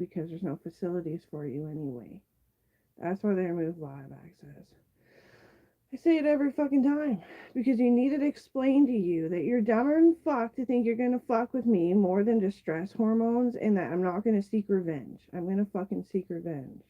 because there's no facilities for you anyway. That's why they removed live access. I say it every fucking time because you need it explained to you that you're dumber than fuck to think you're gonna fuck with me more than just stress hormones and that I'm not gonna seek revenge. I'm gonna fucking seek revenge.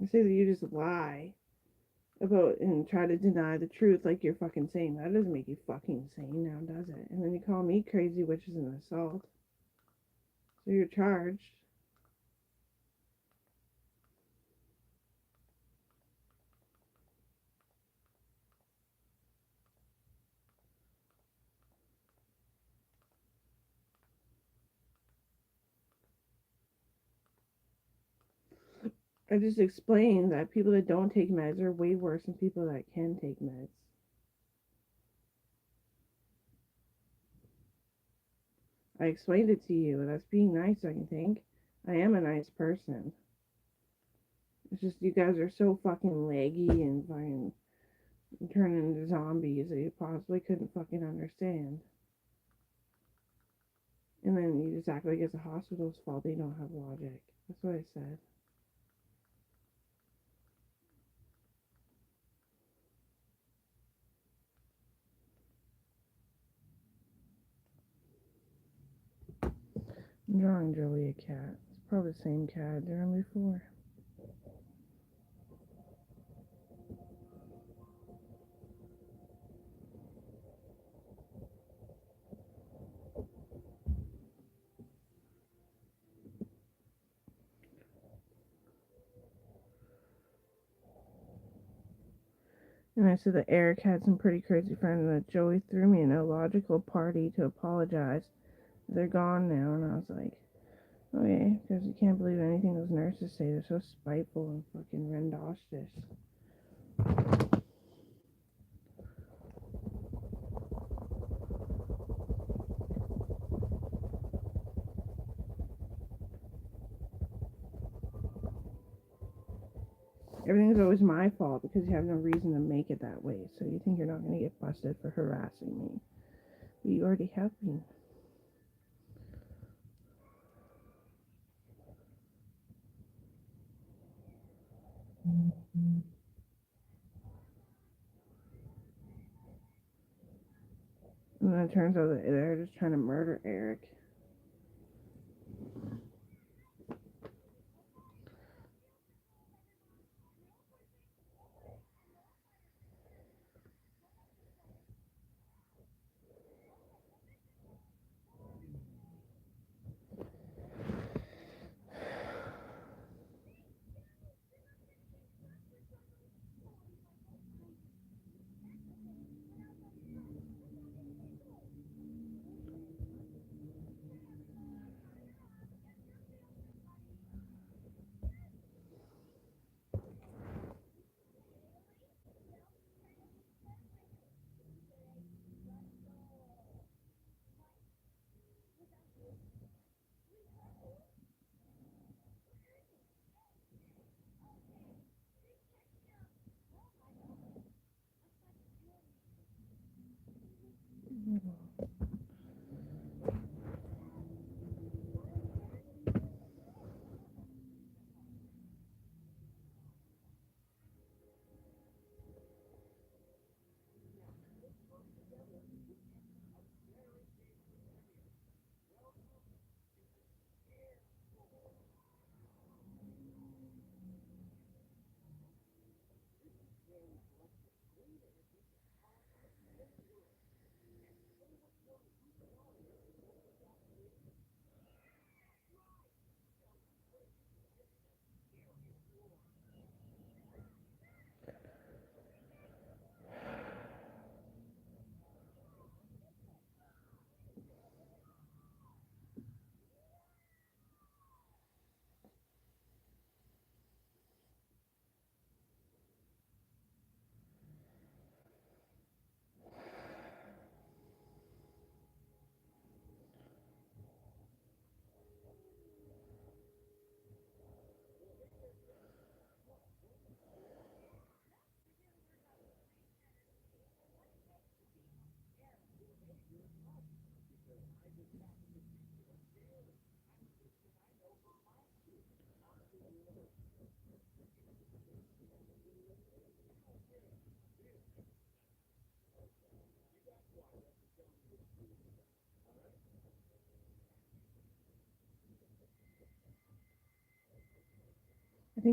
I say that you just lie about and try to deny the truth like you're fucking sane. That doesn't make you fucking sane now, does it? And then you call me crazy, which is an assault. So you're charged. I just explained that people that don't take meds are way worse than people that can take meds. I explained it to you. That's being nice, I think. I am a nice person. It's just you guys are so fucking leggy and fucking turning into zombies that you possibly couldn't fucking understand. And then you just act like it's the hospital's fault they don't have logic. That's what I said. I'm drawing Joey a cat. It's probably the same cat I drew before. And I said that Eric had some pretty crazy friends and that Joey threw me an illogical party to apologize. They're gone now, and I was like, okay, because you can't believe anything those nurses say. They're so spiteful and fucking rendoshtous. Everything's always my fault because you have no reason to make it that way. So you think you're not going to get busted for harassing me. But you already have been. And then it turns out that they're just trying to murder Eric.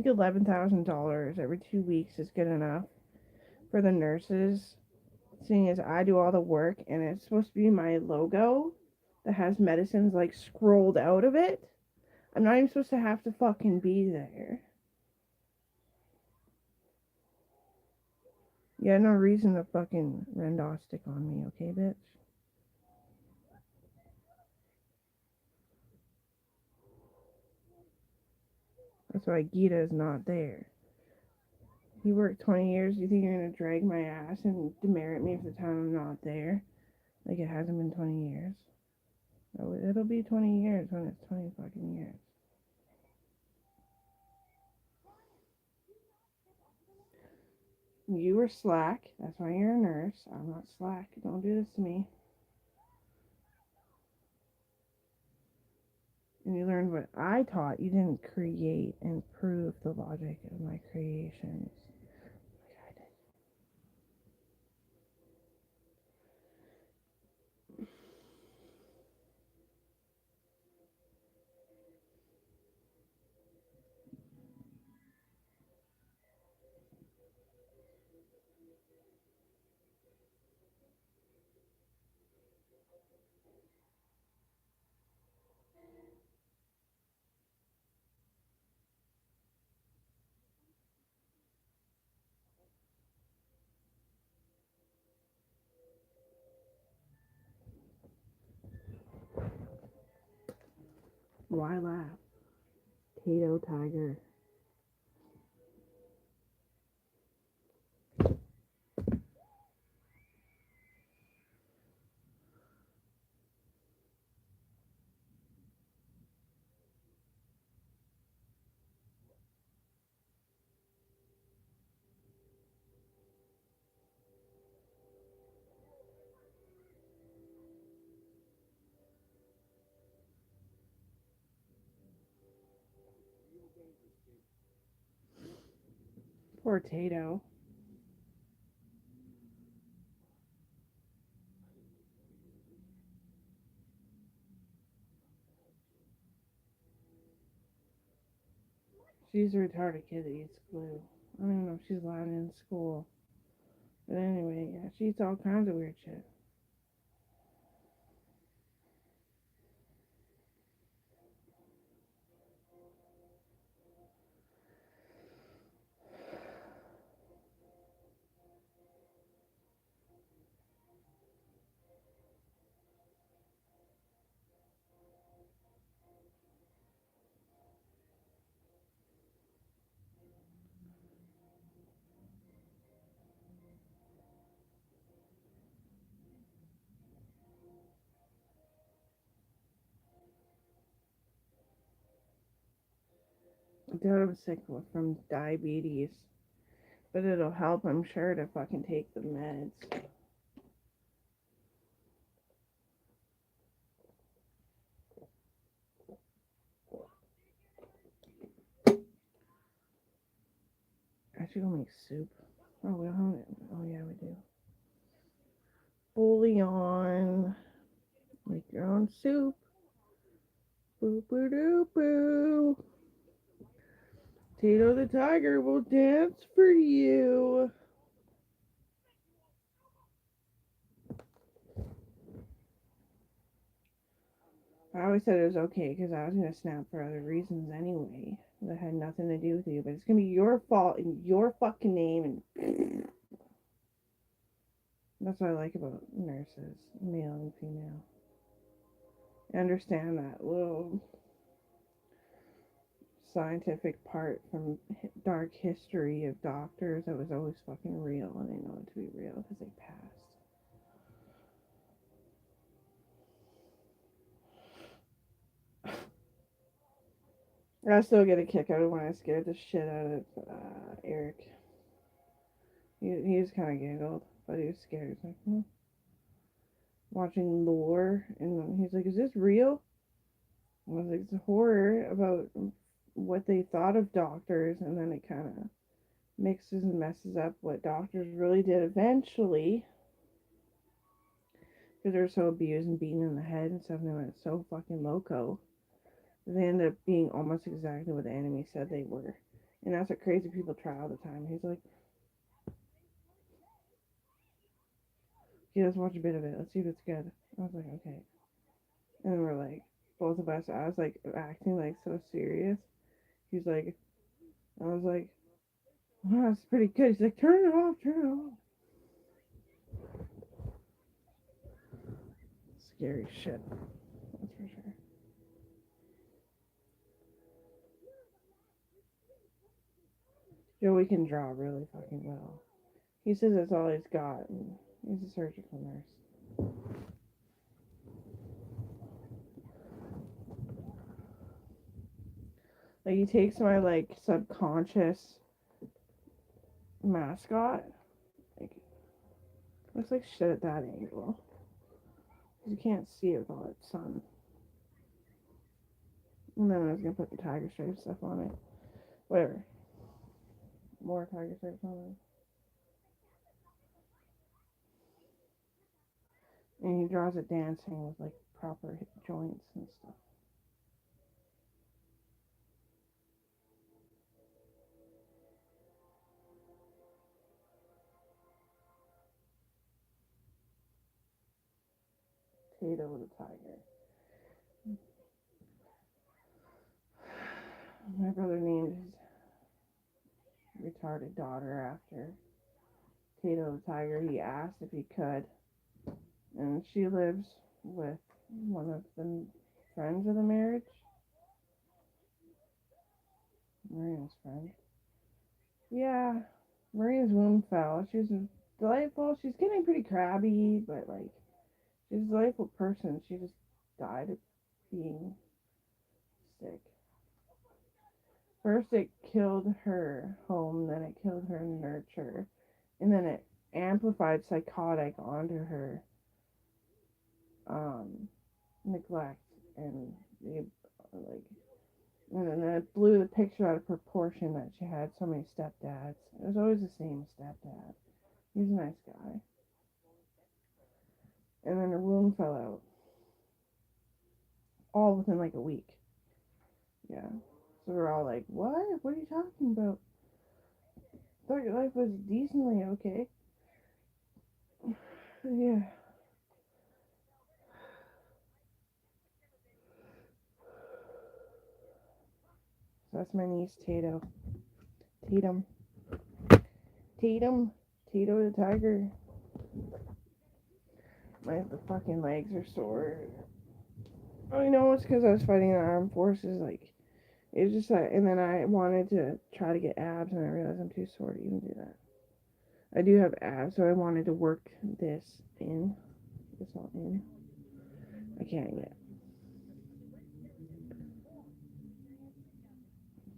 think $11,000 every 2 weeks is good enough for the nurses, seeing as I do all the work and it's supposed to be my logo that has medicines like scrolled out of it. I'm not even supposed to have to fucking be there. You had no reason to fucking Rendos stick on me, okay, bitch? That's why Gita is not there. He worked 20 years. You think you're gonna drag my ass and demerit me for the time I'm not there? Like it hasn't been 20 years. Oh, it'll be 20 years when it's 20 fucking years. You were slack. That's why you're a nurse. I'm not slack. Don't do this to me. And you learned what I taught. You didn't create and prove the logic of my creations. Why laugh? Tato Tiger. Poor Tato. She's a retarded kid that eats glue. I don't even know if she's allowed in school. But anyway, yeah, she eats all kinds of weird shit. Dude, I'm sick from diabetes. But it'll help, I'm sure, to fucking take the meds. I should go make soup. Oh, we don't have it. Oh, yeah, we do. Bouillon. Make your own soup. Boo boo doo boo. Tato the Tiger will dance for you. I always said it was okay because I was going to snap for other reasons anyway that had nothing to do with you. But it's going to be your fault and your fucking name. And that's what I like about nurses, male and female. I understand that little scientific part from dark history of doctors that was always fucking real, and they know it to be real because they passed. I still get a kick out of when I scared the shit out of Eric. He just kind of giggled, but he was scared. He's like, watching lore, and he's like, "Is this real?" I was like, "It's a horror about what they thought of doctors," and then it kind of mixes and messes up what doctors really did eventually, because they're so abused and beaten in the head and stuff, and they went so fucking loco. They ended up being almost exactly what the enemy said they were. And that's what crazy people try all the time. He's like, yeah, let's watch a bit of it. Let's see if it's good. I was like, okay. And then we're like, both of us, I was like acting like so serious. He's like, I was like, oh, that's pretty good. He's like, turn it off, turn it off. Scary shit. That's for sure. Joey can draw really fucking well. He says that's all he's got, and he's a surgical nurse. Like, he takes my, like, subconscious mascot. Like, looks like shit at that angle. You can't see it with all that sun. And then I was gonna put the tiger stripe stuff on it. Whatever. More tiger stripes on it. And he draws it dancing with, like, proper hip joints and stuff. Tato the tiger. My brother named his retarded daughter after Tato the tiger. He asked if he could. And she lives with one of the friends of the marriage. Maria's friend. Yeah, Maria's womb fell. She's delightful. She's getting pretty crabby, but like, she's a delightful person. She just died of being sick. First, it killed her home, then it killed her nurture, and then it amplified psychotic onto her um, neglect and the like. And then it blew the picture out of proportion that she had so many stepdads. It was always the same stepdad. He was a nice guy. And then her womb fell out. All within like a week. Yeah. So we're all like, what? What are you talking about? I thought your life was decently okay. Yeah. So that's my niece, Tato. Tatum. Tatum. Tato the tiger. The fucking legs are sore. Oh, you know, it's because I was fighting the armed forces. Like, it's just that, and then I wanted to try to get abs, and I realized I'm too sore to even do that. I do have abs, so I wanted to work this in. It's not in. I can't yet.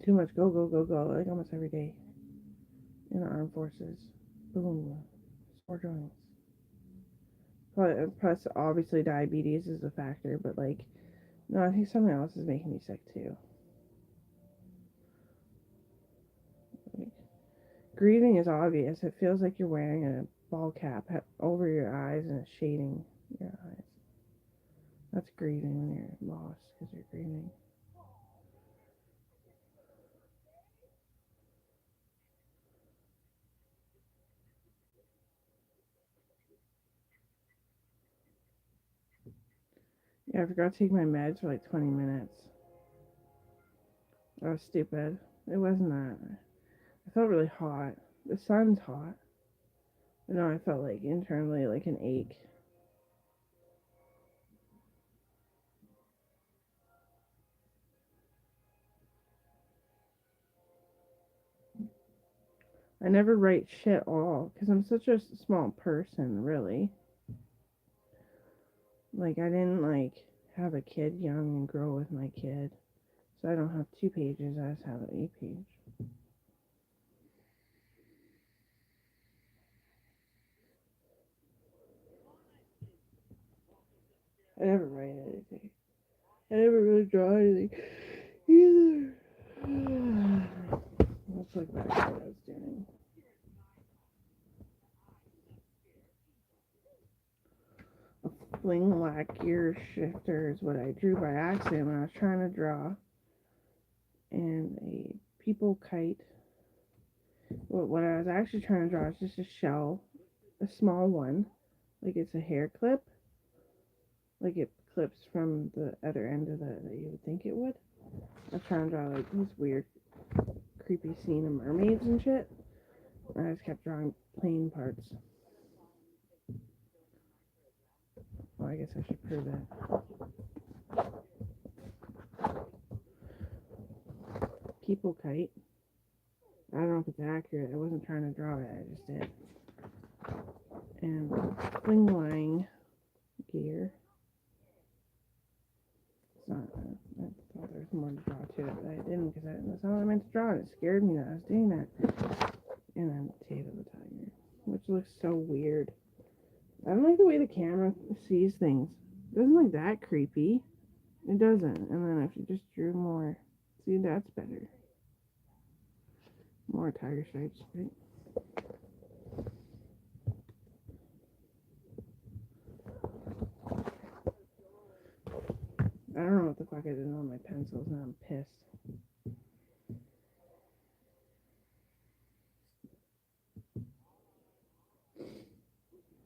Too much go, go, go, go, like almost every day in the armed forces. Boom. Sore joints. Plus, obviously, diabetes is a factor, but like, no, I think something else is making me sick too. Like, grieving is obvious. It feels like you're wearing a ball cap over your eyes and it's shading your eyes. That's grieving when you're lost because you're grieving. Yeah, I forgot to take my meds for like 20 minutes. That was stupid. It wasn't that. I felt really hot. The sun's hot. But no, I felt like internally like an ache. I never write shit all because I'm such a small person, really. Like, I didn't like have a kid young and grow with my kid. So I don't have 2 pages, I just have an 8 page. I never write anything. I never really draw anything either. Let's look back at what I was doing. A fling lack gear shifter is what I drew by accident when I was trying to draw. And a people kite What I was actually trying to draw is just a shell, a small one, like it's a hair clip, like it clips from the other end of that you would think it would. I was trying to draw like this weird, creepy scene of mermaids and shit. And I just kept drawing plain parts. Well, I guess I should prove it. People kite. I don't know if it's accurate. I wasn't trying to draw it. I just did. And fling line gear. It's not. I thought there was more to draw to it, but I didn't because that's not what I meant to draw. It scared me that I was doing that. And then tail of the tiger, which looks so weird. I don't like the way the camera sees things. It doesn't look that creepy. It doesn't. And then if you just drew more, see, that's better. More tiger stripes, right? I don't know what the fuck I did on my pencils, and I'm pissed.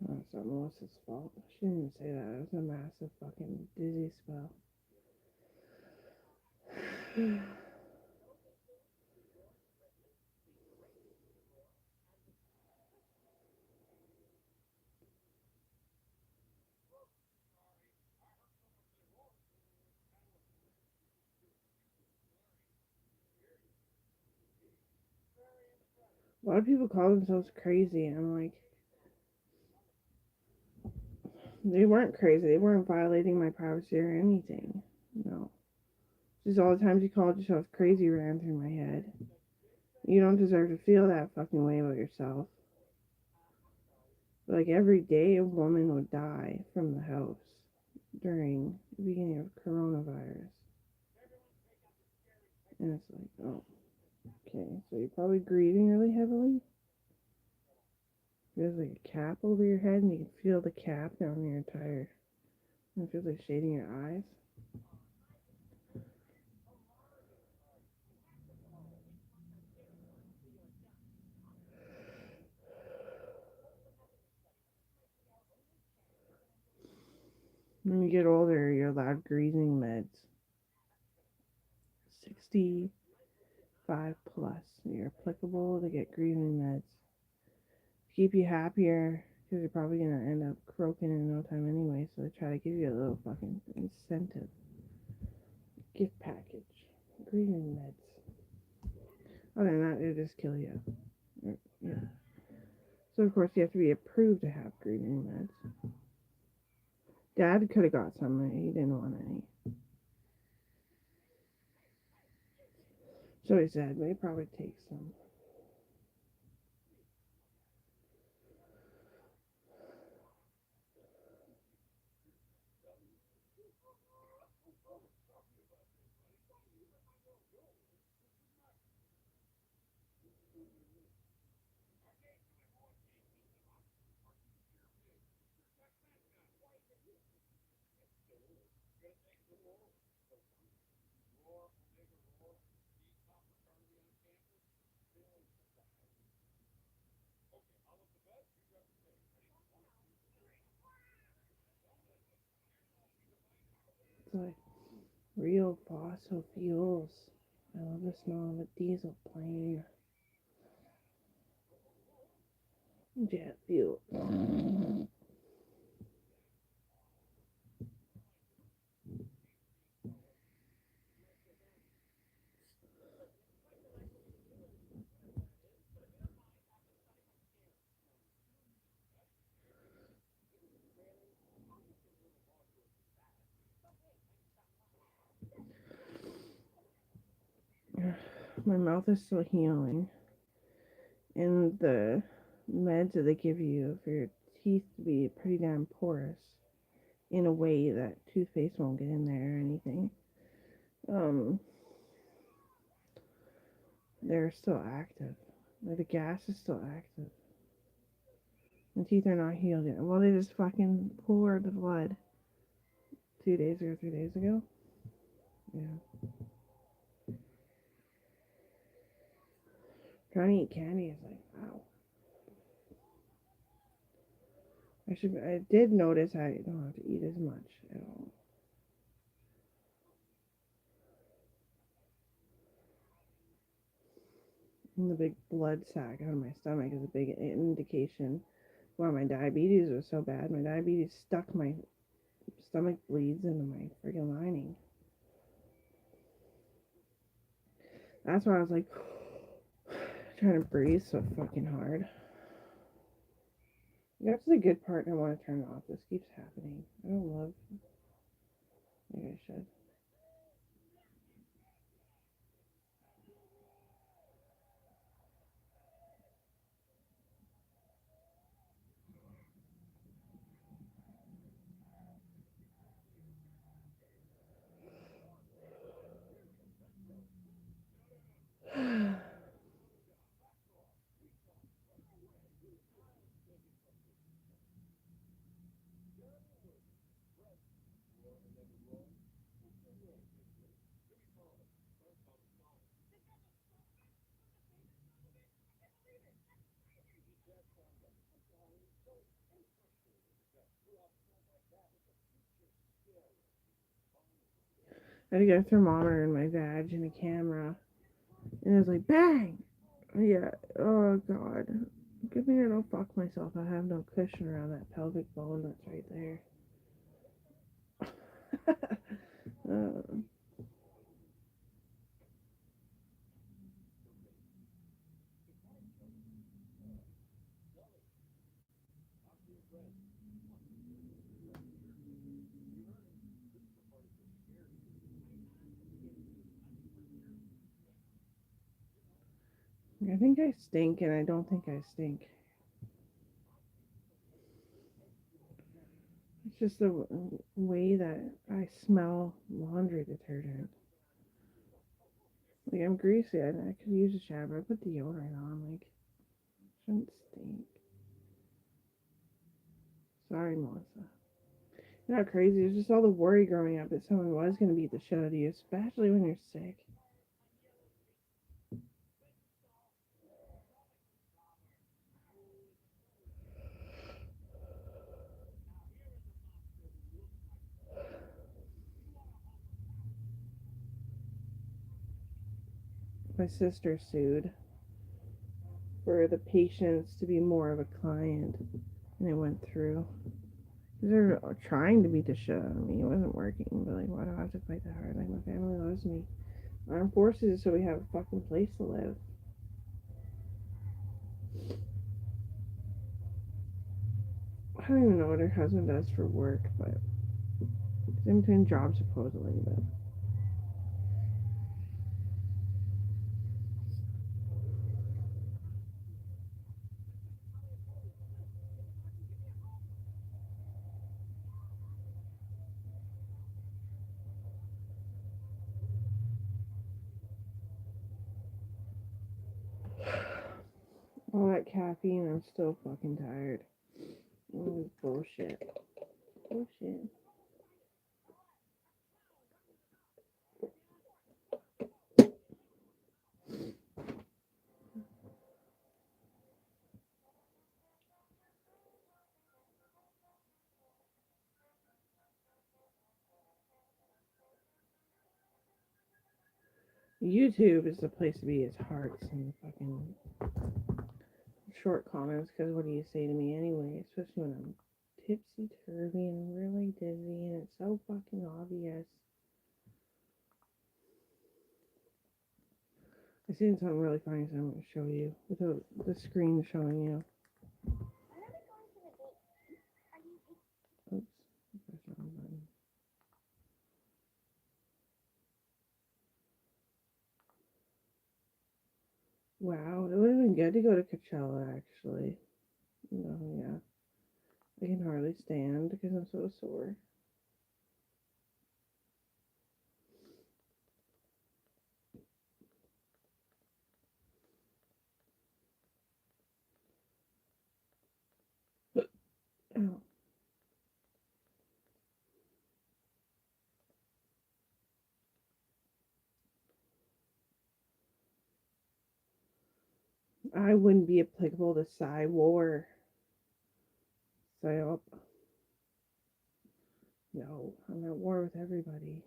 Oh, it's not Melissa's fault. She didn't even say that. It was a massive fucking dizzy spell. A lot of people call themselves crazy, and I'm like, they weren't crazy. They weren't violating my privacy or anything. No. Just all the times you called yourself crazy ran through my head. You don't deserve to feel that fucking way about yourself. Like every day a woman would die from the house during the beginning of coronavirus. And it's like, oh, okay, so you're probably grieving really heavily. There's like a cap over your head and you can feel the cap down your entire, and it feels like shading your eyes. When you get older, you're allowed grieving meds. 65 plus, you're applicable to get grieving meds. Keep you happier, because you're probably going to end up croaking in no time anyway, so they try to give you a little fucking incentive. Gift package. Grieving meds. Other than that, it'll just kill you. Yeah. So, of course, you have to be approved to have grieving meds. Dad could have got some, he didn't want any. So he said, but he probably take some. It's like real fossil fuels. I love the smell of a diesel plane. Jet fuel. My mouth is still healing. And the meds that they give you for your teeth to be pretty damn porous in a way that toothpaste won't get in there or anything. Um, they're still active. Like the gas is still active. My teeth are not healed yet. Well, they just fucking poured the blood 2 days ago, 3 days ago. Yeah. Trying to eat candy is like, wow. I did notice I don't have to eat as much at all. And the big blood sac out of my stomach is a big indication why my diabetes was so bad. My diabetes stuck my stomach bleeds into my freaking lining. That's why I was like trying to breathe so fucking hard. That's the good part. I want to turn it off. This keeps happening. I don't love. Maybe I should. I had to get a thermometer in my vag and a camera, and it was like bang. Yeah. Oh god. Good thing I don't fuck myself. I have no cushion around that pelvic bone that's right there. I think I stink, and I don't think I stink. It's just the way that I smell laundry detergent. Like, I'm greasy. I could use a shower. I put deodorant on. Like, shouldn't stink. Sorry, Melissa. You know how crazy? It's just all the worry growing up that someone was going to beat the shit out of you, especially when you're sick. My sister sued for the patients to be more of a client, and it went through. They're trying to beat the shit out of me. It wasn't working, but like, why do I have to fight that hard? Like, my family loves me. Armed forces, so we have a fucking place to live. I don't even know what her husband does for work, but he's in between jobs supposedly. But all that caffeine, I'm still fucking tired. Oh, bullshit. Bullshit. YouTube is the place to be. It's hearts and fucking short comments. Because what do you say to me anyway? Especially when I'm tipsy turvy and really dizzy, and it's so fucking obvious. I seen something really funny, so I'm gonna show you with the screen showing you. Oops, press the wrong button. Wow, it would have been good to go to Coachella actually. No, yeah. I can hardly stand because I'm so sore. Oh. I wouldn't be applicable to Psy War. Psyop. No, I'm at war with everybody.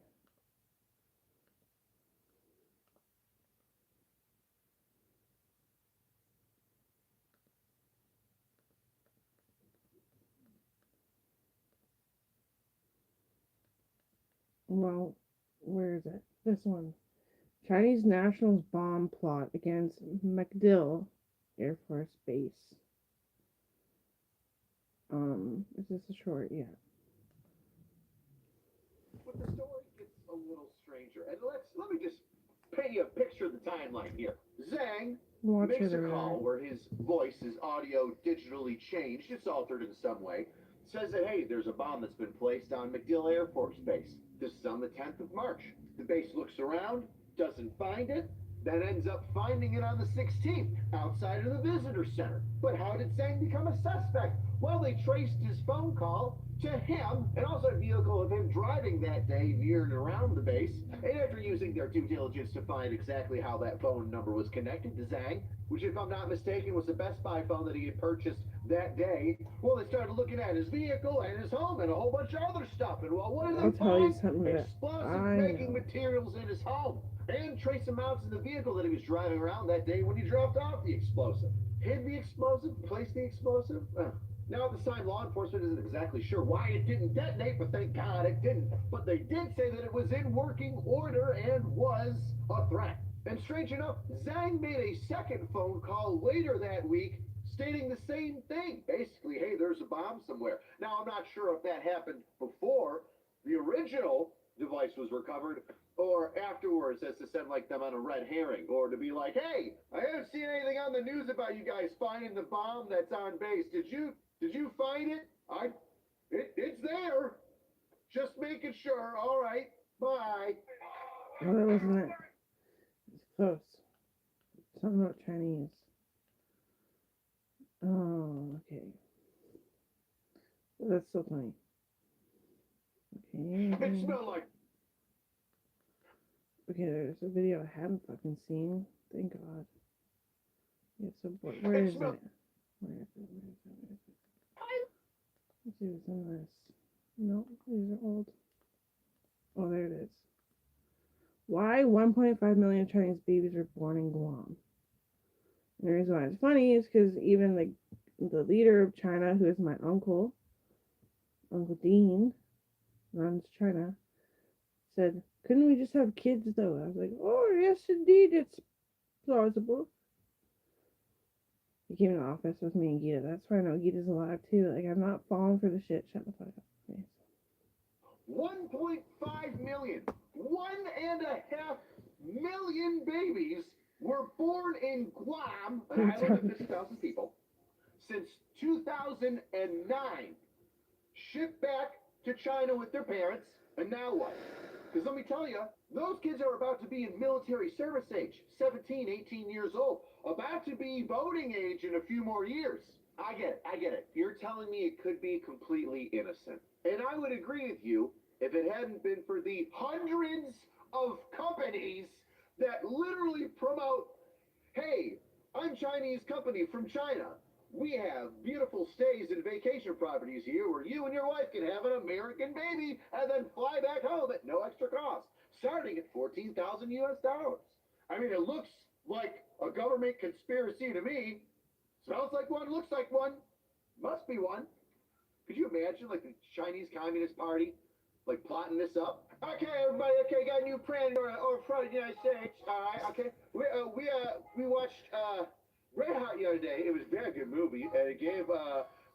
Well, where is it? This one. Chinese nationals bomb plot against MacDill Air Force Base. Is this a short? Yeah. But the story gets a little stranger. And let me just paint you a picture of the timeline here. Zhang Watch makes it a call around. where his voice, his audio digitally changed, it's altered in some way. Says that, hey, there's a bomb that's been placed on MacDill Air Force Base. This is on the 10th of March. The base looks around, doesn't find it, then ends up finding it on the 16th, outside of the visitor center. But how did Zhang become a suspect? Well, they traced his phone call to him, and also a vehicle of him driving that day near and around the base. And after using their due diligence to find exactly how that phone number was connected to Zhang, which, if I'm not mistaken, was the Best Buy phone that he had purchased that day, well, they started looking at his vehicle and his home and a whole bunch of other stuff. And well, what did I'll they tell you find? something that Explosive I making know. materials in his home and trace amounts in the vehicle that he was driving around that day when he dropped off the explosive. Hid the explosive, placed the explosive. Now, at the time, law enforcement isn't exactly sure why it didn't detonate, but thank God it didn't. But they did say that it was in working order and was a threat. And strange enough, Zhang made a second phone call later that week stating the same thing. Basically, hey, there's a bomb somewhere. Now, I'm not sure if that happened before the original device was recovered or afterwards, as to send like them on a red herring, or to be like, hey, I haven't seen anything on the news about you guys finding the bomb that's on base. Did you find it? It's there. Just making sure. All right. Bye. Well, that wasn't it. It's close. Something about Chinese. Oh, okay. Well, that's so funny. It Okay. smelled like. Okay, there's a video I haven't fucking seen. Thank God. Yeah, so where It is smelled. it? Where is it? Where is it? Where is it? Let's see what's in this. No, these are old. Oh, there it is. Why 1.5 million Chinese babies were born in Guam? And the reason why it's funny is because even the leader of China, who is my uncle, Uncle Dean, runs China, said, couldn't we just have kids though? I was like, oh, yes, indeed, it's plausible. He came in the office with me and Gita. That's why I know Gita's alive too. Like, I'm not falling for the shit. Shut the fuck up. Okay. 1.5 million, 1.5 million babies were born in Guam, an island of 50,000 people, since 2009. Shipped back to China with their parents, and now what? Because let me tell you, those kids are about to be in military service age, 17, 18 years old, about to be voting age in a few more years. I get it. You're telling me it could be completely innocent. And I would agree with you if it hadn't been for the hundreds of companies that literally promote, hey, I'm Chinese company from China. We have beautiful stays and vacation properties here where you and your wife can have an American baby and then fly back home at no extra cost, starting at 14,000 US dollars. I mean, it looks like a government conspiracy to me. Smells like one, looks like one, must be one. Could you imagine, like, the Chinese Communist Party, like, plotting this up? Okay, everybody, okay, got a new plan or front of the United States. All right, okay. We watched Red Hot the other day. It was a very good movie, and it gave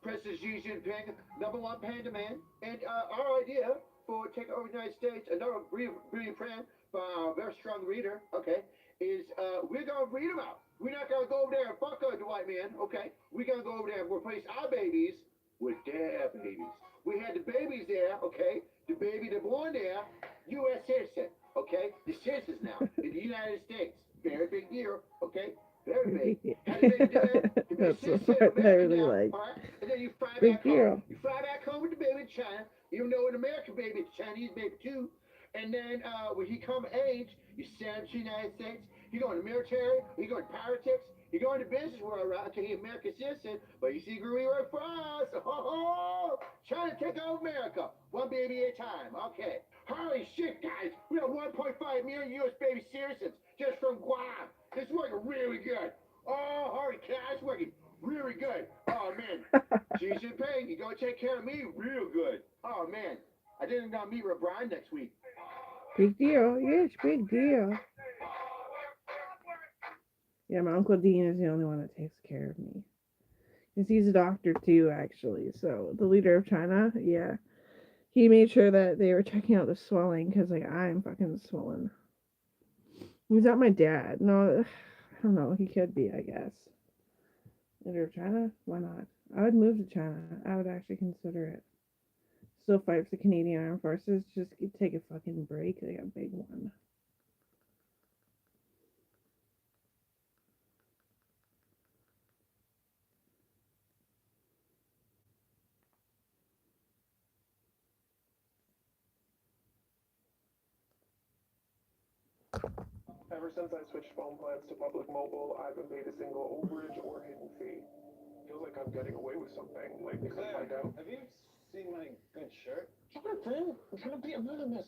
President Xi Jinping #1 panda man. And our idea for taking over the United States, another really plan by our very strong reader, okay, is we're gonna breed them out. We're not gonna go over there and fuck the white man, okay? We're gonna go over there and replace our babies with their babies. We had the babies there, okay? The baby that born there, U.S. citizen, okay? The citizens now in the United States. Very big deal, okay? Very big. Had a baby there to be a That's the citizen part of that I America really now, like. all right? And then you fly Big back home. deal. You fly back home with the baby in China, even though an American baby, it's Chinese baby too. And then when he come age, you send him to the United States. He go in the military, he go in politics, You go into business where okay, American citizen, but you secretly work for us. Oh, China take over America, one baby at a time. Okay. Holy shit, guys! We have 1.5 million U.S. baby citizens just from Guam. It's working really good. Oh, holy cow, it's working really good. Oh man, Xi Jinping, you gonna take care of me real good. Oh man, I didn't meet LeBron next week. Big deal. Yes, big deal. Yeah, my Uncle Dean is the only one that takes care of me. Because he's a doctor too, actually. So, the leader of China, yeah. He made sure that they were checking out the swelling because, like, I'm fucking swollen. He's not my dad. No, I don't know. He could be, I guess. Leader of China? Why not? I would move to China. I would actually consider it. Still fight for the Canadian Armed Forces. Just take a fucking break. Like a big one. Ever since I switched phone plans to public mobile, I haven't paid a single overage or hidden fee. Feels like I'm getting away with something. Like, if I don't. Have you seen my good shirt? Sure thing. I'm trying to be anonymous.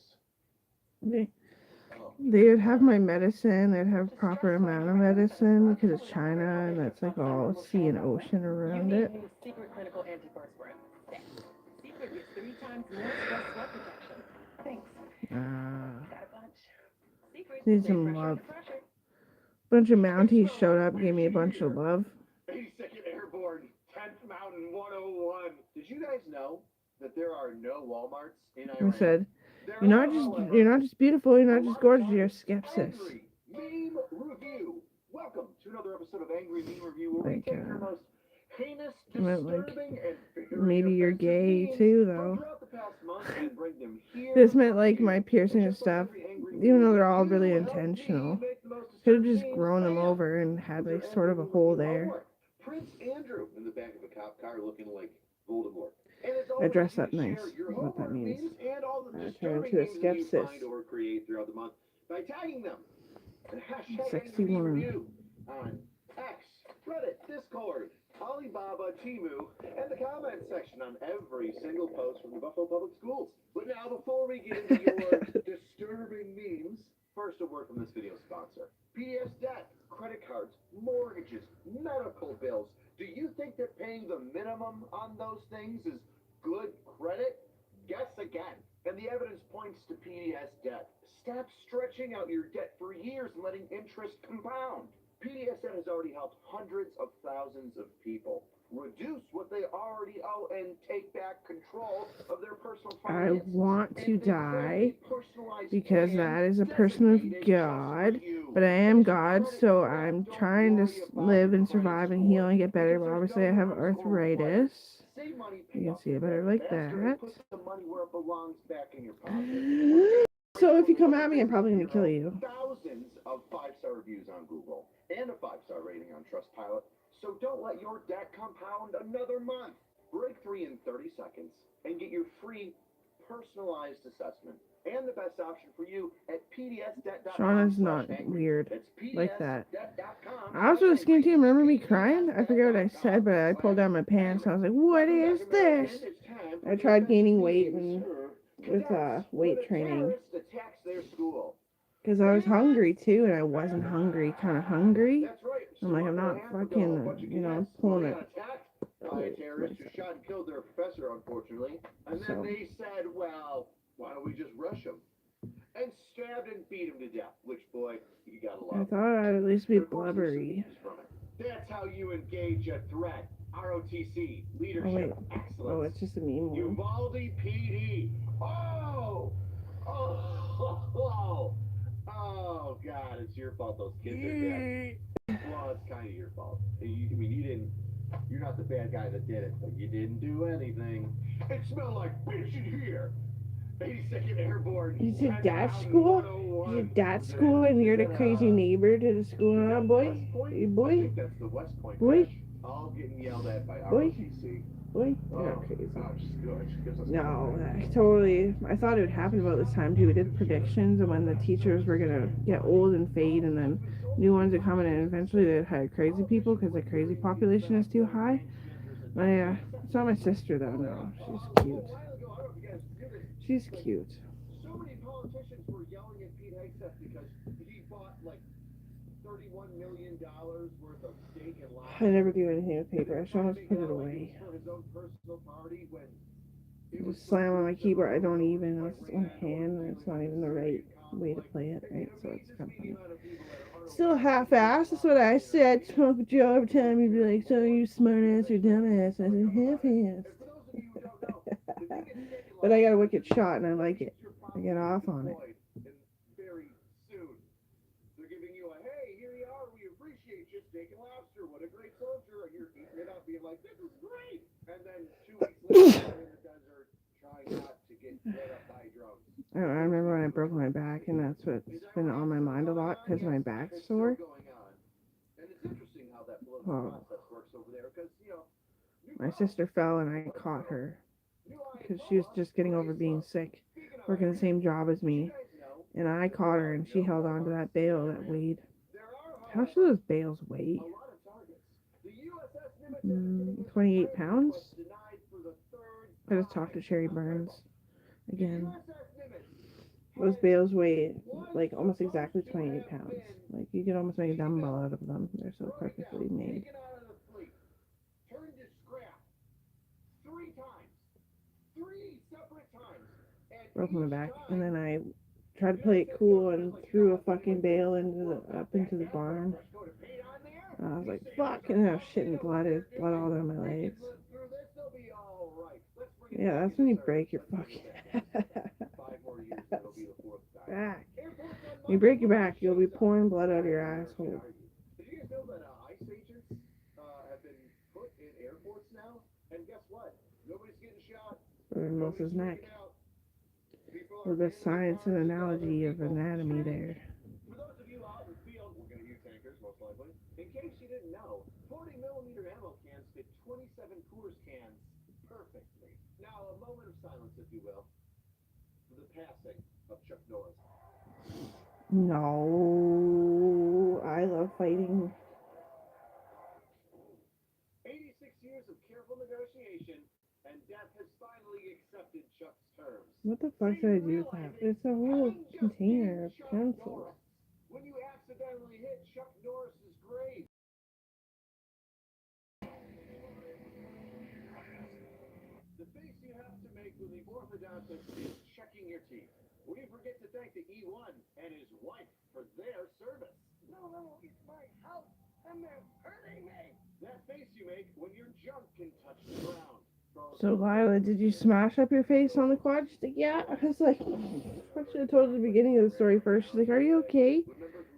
They would have my medicine. They'd have proper amount of medicine because it's China and it's like all sea and ocean around it. Secret clinical antiperspirant. Secret gets 3 times more stress sweat protection. Thanks. Got a bunch. Secret. Need some love. Bunch of Mounties showed up, gave me a bunch of love. 82nd Airborne, 10th Mountain 101. Did you guys know that there are no Walmarts in Iran? I said, you're not just beautiful, you're not just gorgeous, you're skepsis. Meme Review. Welcome to another episode of Angry Meme Review, where we take your most heinous, disturbing, and maybe you're gay memes too, from though. throughout the past month and bring them here This meant like for my you. piercing and Just stuff, like every Angry even Meme though they're all Review, really help me intentional. make the most Could have just disturbing grown them memes. over and had With like your sort of a Angry hole Review there. homework. Prince Andrew in the back of a cop car looking like Voldemort. And as I always, dress you up can nice, share your is what that homework means. memes and all the I turn disturbing into a memes that you skepsis. find or create throughout the month by tagging them. And hashtag Sexy Angry Meme woman. Review on X, Reddit, Discord, Alibaba, Temu, and the comment section on every single post from the Buffalo Public Schools. But now, before we get into your disturbing memes, first a word from this video sponsor. PDS debt, credit cards, mortgages, medical bills. Do you think that paying the minimum on those things is good credit? Guess again. And the evidence points to PDS debt. Stop stretching out your debt for years and letting interest compound. PDS debt has already helped hundreds of thousands of people reduce what they already owe and take back control of their personal I finances. want to And die personalized because plan that is a person of designated just for God, you. but I am If God, credit so crap, I'm don't trying to worry about live your and credit survive and score, heal and get better, because but there's obviously I no have minimum score required. arthritis. Save money, You pay can off see your it better debt like faster, that. and put the money where it belongs back in your pocket. So if you come at me, I'm probably gonna kill you. Thousands of 5-star reviews on Google and a 5-star rating on Trustpilot. So don't let your debt compound another month. Break free in 30 seconds and get your free personalized assessment and the best option for you at pdsdebt.com. Shauna's not /angry. weird That's like that. pdsdebt.com I also was skinny too. /angry. Remember me crying? I forget what I said, but I pulled down my pants. And I was like, "What is this?" I tried gaining weight and with weight training because I was hungry too, and I wasn't hungry. Kind of hungry. I'm like, I'm not fucking, pulling it. By a terrorist who shot and killed their professor, unfortunately. And then So- they said, well, why don't we just rush him? And stabbed and beat him to death, which, boy, you gotta I love. thought I'd at least be But of course, there's some blubbery. memes from it. That's how you engage a threat. ROTC, Oh leadership, wait. excellence. Oh, it's just a meme one. Uvalde PD. Oh! Oh, God, it's your fault those kids are dead. Well, it's kind of your fault. You're not the bad guy that did it, but you didn't do anything. It smelled like bitch in here. 82nd Airborne. Is it 10th that Mountain school? 101. Is it that school and you're the crazy neighbor to the school, huh, boy? West Point? Hey, I boy? think that's the West Point. Boy? Crash. All getting yelled at by Boy? ROTC. Boy, Oh, you're crazy. just good. She gives us No, confidence. I totally. I thought it would happen about this time too. We did predictions of when the teachers were gonna get old and fade, and then new ones are coming in. Eventually, they hired crazy people because the crazy population is too high. It's not my sister though. No, she's cute. She's cute. So many politicians were yelling at Pete Hegseth because he bought like $31 million worth of steak and I lobster. never do anything with paper. I should almost put it away. For his own personal party when Just slam on my keyboard. I don't even. It's one hand, and it's not even the right way to play it. Right, so it's kind of funny. Still half-assed. That's what I said. Smoke with Joe every time you'd be like, "So you smartass or dumbass?" I said half-assed. But I got a wicked shot, and I like it. I get off on it. Very soon, they're giving you a, hey, here you are, we appreciate you, steak and lobster, what a great soldier, and you're eating it up, being like, this is great, and then 2 weeks later, you're in the desert, trying not to get lit up by drones. I remember when I broke my back, and that's what's been on my mind a lot because my back's sore. And it's interesting how that political process works over there, because, you know, my sister fell, and I caught her because she was just getting over being sick, working the same job as me, and I caught her, and she held on to that bale that weighed. How much do those bales weigh? 28 pounds? I just talked to Sherry Burns again. Those bales weigh like almost exactly 28 pounds. Like you could almost make a dumbbell out of them. They're so perfectly made. Broke my back, and then I tried to play it cool and threw a fucking bale up into the barn. I was like, fuck, and I was shitting blood. There's blood all down my legs. Yeah, that's when you break your fucking back. When you break your back, you'll be pouring blood out of your asshole. Did you guys know that ICE agents have been put in airports now? And guess what? Nobody's getting shot. Or in Melissa's neck. A little bit of science and analogy of anatomy there. For those of you out in the field, we're going to use tankers, most likely. In case you didn't know, 40mm ammo cans fit 27 Coors cans perfectly. Now, a moment of silence, if you will, for the passing of Chuck Norris. No, I love fighting. 86 years of careful negotiation, and death has finally accepted Chuck's terms. What the fuck did I do with that? It's a whole container of pencils. When you accidentally hit Chuck Norris's grave. The face you have to make when the orthodontist is checking your teeth. When you forget to thank the E1 and his wife for their service. No, it's my house, and they're hurting me. That face you make when your junk can touch the ground. So, Lila, did you smash up your face on the quad? She's like, yeah. I was like, I should have told her the beginning of the story first. She's like, are you okay?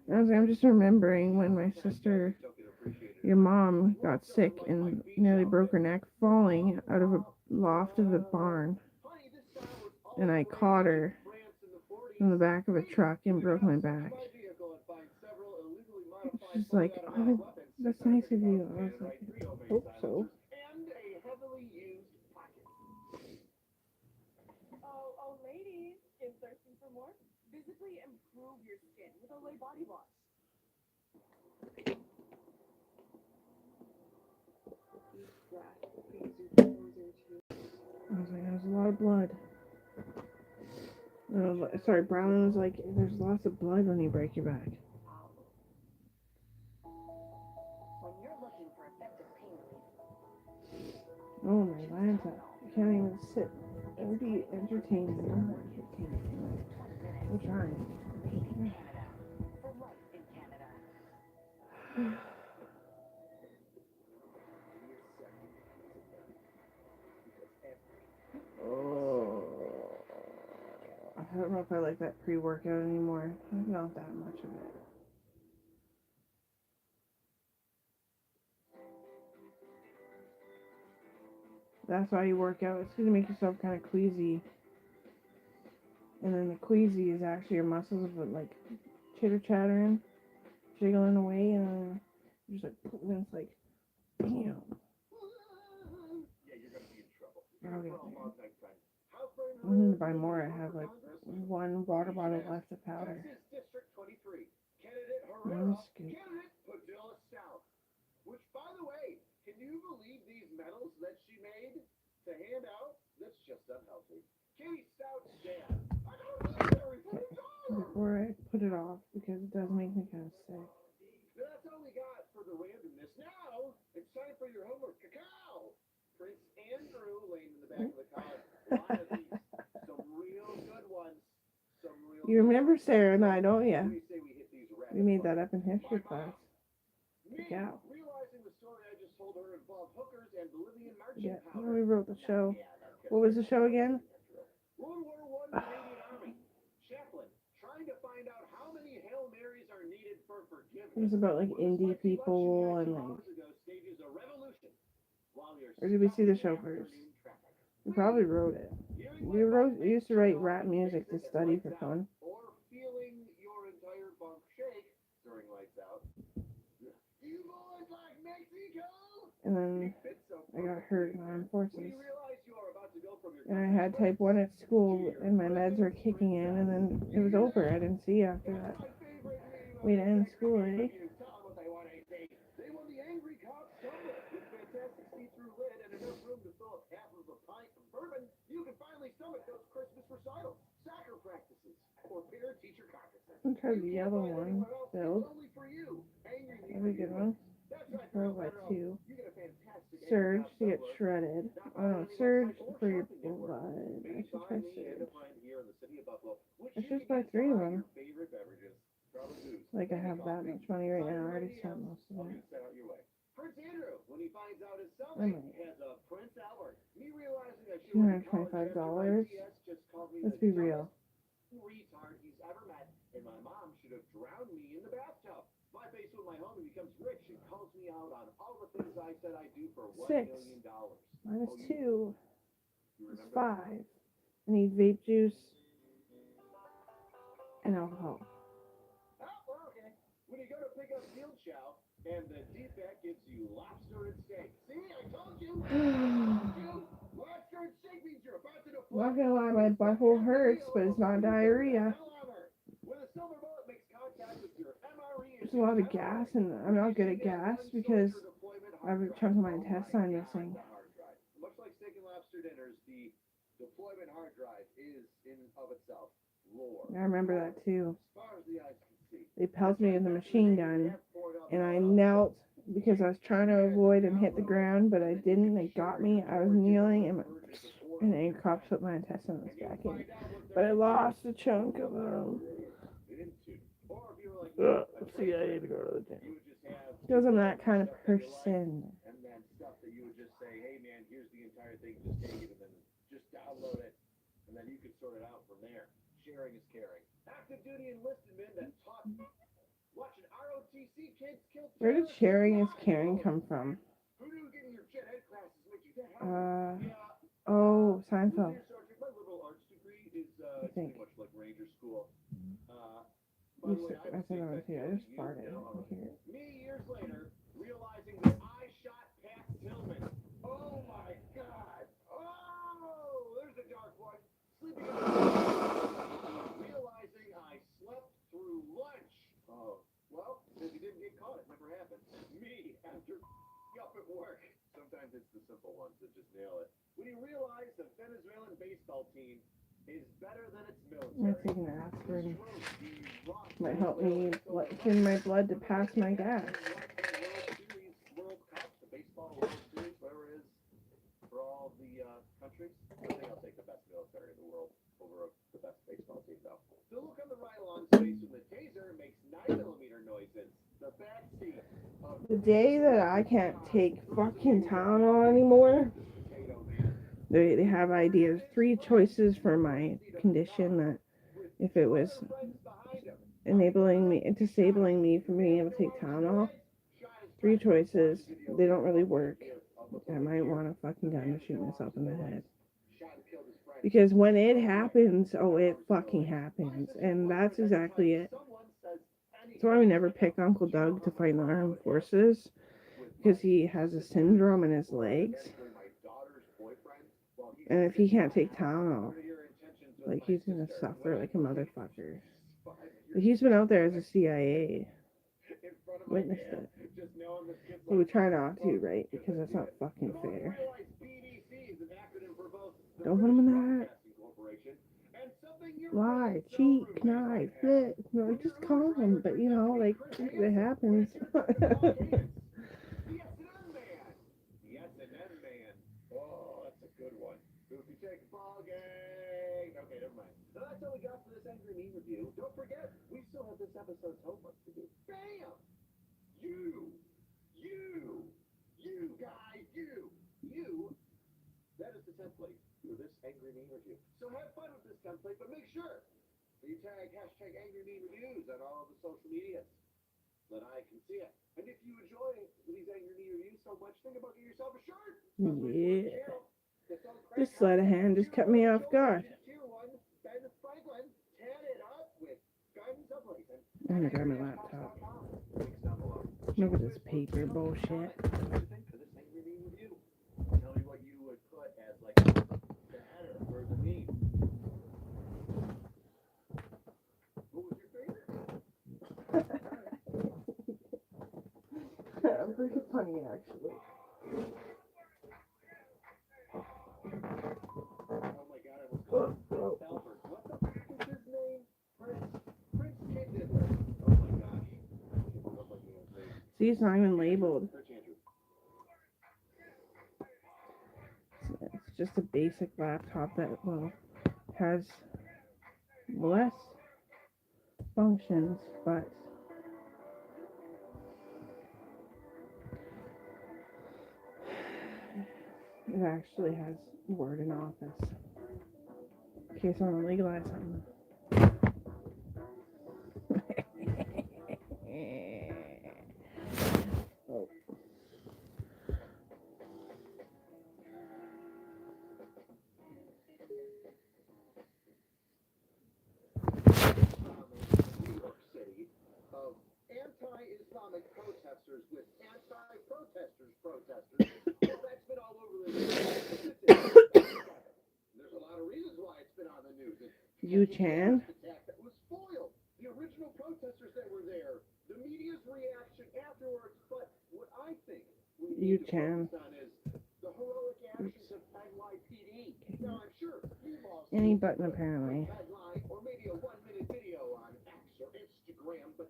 And I was like, I'm just remembering when my sister, your mom, got sick and nearly broke her neck falling out of a loft of the barn. And I caught her from the back of a truck and broke my back. She's like, oh, that's nice of you. I was like, I hope so. Oh, ladies, skin thirsting for more? Visibly improve your skin with Olay Body Wash. I was like, there's a lot of blood. And I was like, sorry, Brown was like, there's lots of blood when you break your back. When you're looking for effective pain relief. Oh my Lanta. I can't even sit and be entertaining. I'm not entertaining. I'm trying. For life in Canada. Oh, I don't know if I like that pre-workout anymore. Not that much of it. That's why you work out. It's going to make yourself kind of queasy. And then the queasy is actually your muscles of like chitter-chattering, jiggling away, and then just like, then it's like, bam. I'll get You're a there. longtime friend. House Brain I need to Hooray buy more. I for have like Congress. one water bottle left of powder. Texas District 23. Candidate One Herrera. scoop. Candidate Padilla South. Which, by the way, can you believe these medals that she made to hand out? That's just unhealthy. Katie Stout's dad. I got a military for $1. Before I put it off because it does make me kind of sick. Now that's all we got for the randomness. Now it's time for your homework. Cacao. Prince Andrew laying in the back of the car. A lot of these. Some real good ones. Some real You good remember ones. Sarah and I, don't What you? do you say we hit these rapid We made fire? that up in history My class. mom. Me, Cacao. realizing the story I just told her involved hookers and Bolivian marching Yeah, powder. we wrote the show. Yeah, that What was the show again? World War I Canadian Army. Chaplain trying to find out how many Hail Marys are needed for forgiveness. It was about like When the indie spicy people luncheon and had 2 like. hours ago stages a revolution while you're Or did we see the stuck show in first? afternoon traffic. We probably wrote it. Hearing We my bunk used to turn write on rap music to makes it study lights for out, fun. or feeling your entire bunk shake during lights out. Do you boys like Mexico? And then You fit so I got perfectly hurt in in there. armed When forces. you realize you are about to go from your And I had type 1 at school and my meds were kicking in and then it was over. I didn't see you after that. Way to end school, eh? They won the Angry Cops Tumble with fantastic see-through lid and enough room to fill up half of a pint of bourbon. You can finally stomach those Christmas recitals, soccer practices, or parent-teacher conferences. I'm trying the You can't yellow find one. anywhere else. It's Build. only for you. Angry That'd be a good one. That's right, Or girl, what girl. 2? You get a fantastic Surge Angry to get Cops Tumblr. shredded. Not Oh no, by any Surge website or for your shopping network. blood. I Made should by try me and a Surge. friend here in the city of Buffalo, which I you should can buy get 3 of by them. your favorite beverages. Strawberry juice, Like I maybe have that coffee. much money right now. I Sign already your spent DMs. most of I'll it. get sent out your way. Prince Andrew, when he finds out his I cellmate might. has a Prince Albert. Me realizing I should went to college after my $225. TS just called me Let's the be real. dumbest retard he's ever met, and my mom should have drowned me in the bathtub. My face when my homie becomes rich and calls me out on all the things I said I'd do for $1 6 million. minus Oh, 2 You is remember? 5. I need vape juice and alcohol. Oh, well, okay. When you go to pick up field chow and the defect gives you lobster and steak. See, I told you. Lobster and steak means you're about to I'm deflate. not gonna lie, my butthole hurts, but it's not diarrhea. When a silver bullet makes contact with your MRE, There's a lot of gas, and I'm not good at gas because I have a chunk of my intestine missing. Much like steak and lobster dinners, the deployment hard drive is in of itself lore. I remember that too. As far as the eyes can see. They pelted me with a machine gun, and I knelt because I was trying to avoid and hit the ground, but I didn't. They got me. I was kneeling, and an air cop put my intestines back in. But I lost a chunk of them. See, I need to go to the gym. Because I'm that kind of person. And then stuff that you would just say, hey man, here's the entire thing, just take it, and then just download it, and then you can sort it out from there. Sharing is caring. Active duty enlisted men that taught watching ROTC kids kill. Where did sharing is caring come from? Who knew getting your jet ed classes make you that happy? Yeah. Oh, Seinfeld. My liberal arts degree is I think. pretty much like Ranger School. You said, I said that too. I just farted. I can hear it. Me years later, realizing that I shot Pat Tillman. Oh my God! Oh, there's a dark one. Sleeping in the realizing I slept through lunch. Oh, well, if you didn't get caught, it never happened. Me after up at work. Sometimes it's the simple ones that just nail it. When you realize the Venezuelan baseball team is better than its military. I'm taking an aspirin. Might help me thin my blood to pass my gas. World Cup, the baseball World Series, whatever it is, for all the countries. I think I'll take the best military in the world over the best baseball team, though. The look on the ride-along space when the taser makes 9mm noises. The backseat of The day that I can't take fucking Tylenol anymore, they have ideas, 3 choices for my condition that if it was disabling me from being able to take Tylenol, 3 choices, they don't really work. I might want a fucking gun to shoot myself in the head. Because when it happens, oh, it fucking happens. And that's exactly it. That's why we never pick Uncle Doug to fight in the armed forces. Because he has a syndrome in his legs. And if he can't take Tylenol, like he's gonna suffer like a motherfucker. But he's been out there as a CIA. Witnessed it. But we try not to, right? Because that's not fucking fair. Don't put him in that. Lie, cheat, connive, flip. No, just call him. But you know, like, it happens. Yes, and then man. Oh, that's a good one. Goofy Chicken Ball Gang. Okay, never mind. So that's all we got for this Angry Meme review. Don't forget, we still have this episode's homework to do. Bam! You, guys, you. That is the template for this Angry Meme review. So have fun with this template, but make sure that you tag hashtag Angry Meme Reviews on all of the social medias. Then I can see it. And if you enjoy these Angry Meme reviews so much, think about getting yourself a shirt. Yeah. This sleight of hand just kept me off guard. I'm gonna grab my laptop. Look at this paper bullshit. Tell me what you would put as like the header for the meme. What was your favorite? I'm pretty funny actually. Oh my god, I was called Albert. What the fuck is his name? Prince Kidnidler. Oh my gosh. See, it's not even labeled. It's just a basic laptop that, well, has less functions, but it actually has Word in Office. In case I want to legalize something. Oh. New York City of anti-Islamic protesters with anti-protesters protesters. Well, that's been all over the news. There's a lot of reasons why it's been on the news. Yu Chan? That was foiled. The original protesters that were there, the media's reaction afterwards, but what I think we Yu need to Chan. focus on is the heroic actions of NYPD. Now, I'm sure you've all Any seen button apparently. headline or maybe a 1-minute video on X or Instagram, but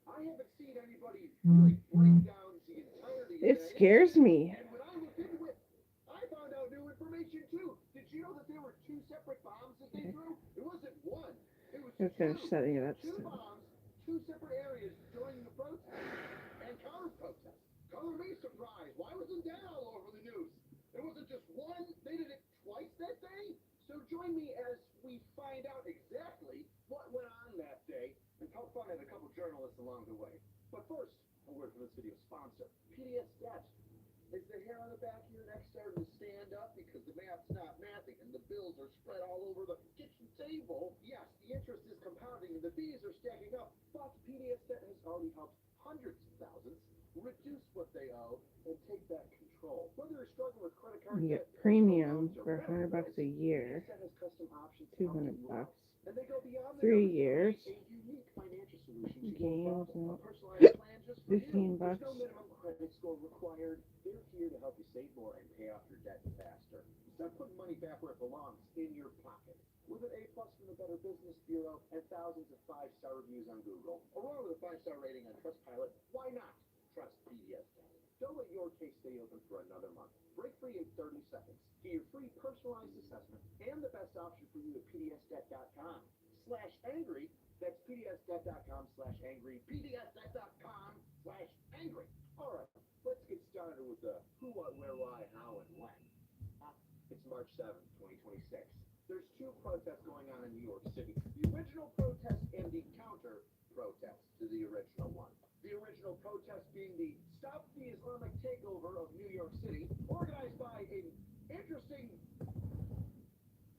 I haven't seen anybody like break down the entirety of It that scares incident. me. And when I looked into it, I found out new information too. Did you know that there were 2 separate bombs that they threw? It wasn't one. It was Let's finish 2. setting it up. 2 bombs, 2 separate areas during the protest and counter-protest. Color me surprised. Why wasn't that all over the news? It wasn't just one. They did it twice that day. So join me as we find out exactly what went on that day and poke fun at a couple journalists along the way. But first, a word from this video's sponsor, PDS Debt. Is the hair on the back of your neck starting to stand up because the math's not mathing and the bills are spread all over the kitchen table? Yes, the interest is compounding and the fees are stacking up, but PDS Debt has already helped hundreds of thousands reduce what they owe and take back control. Whether you're struggling with credit card You debt, get premium for $100 a year, PDS Debt has custom options to help $200, you out. And they go beyond 3 years, a unique financial solution to games, a and personalized plan just for you. $15. There's no minimum credit score required. They're here to help you save more and pay off your debt faster. Start putting money back where it belongs, in your pocket. With an A+ from the Better Business Bureau and thousands of 5-star reviews on Google, along with a 5-star rating on Trustpilot, why not trust PDS Debt? Don't let your case stay open for another month. Break free in 30 seconds. Get your free personalized assessment and the best option for you at pdsdebt.com/angry. That's pdsdebt.com/angry. pdsdebt.com/angry. All right, let's get started with the who, what, where, why, how, and when. It's March 7th, 2026. There's 2 protests going on in New York City. The original protest and the counter protest to the original one. The original protest being the Stop the Islamic Takeover of New York City, organized by an interesting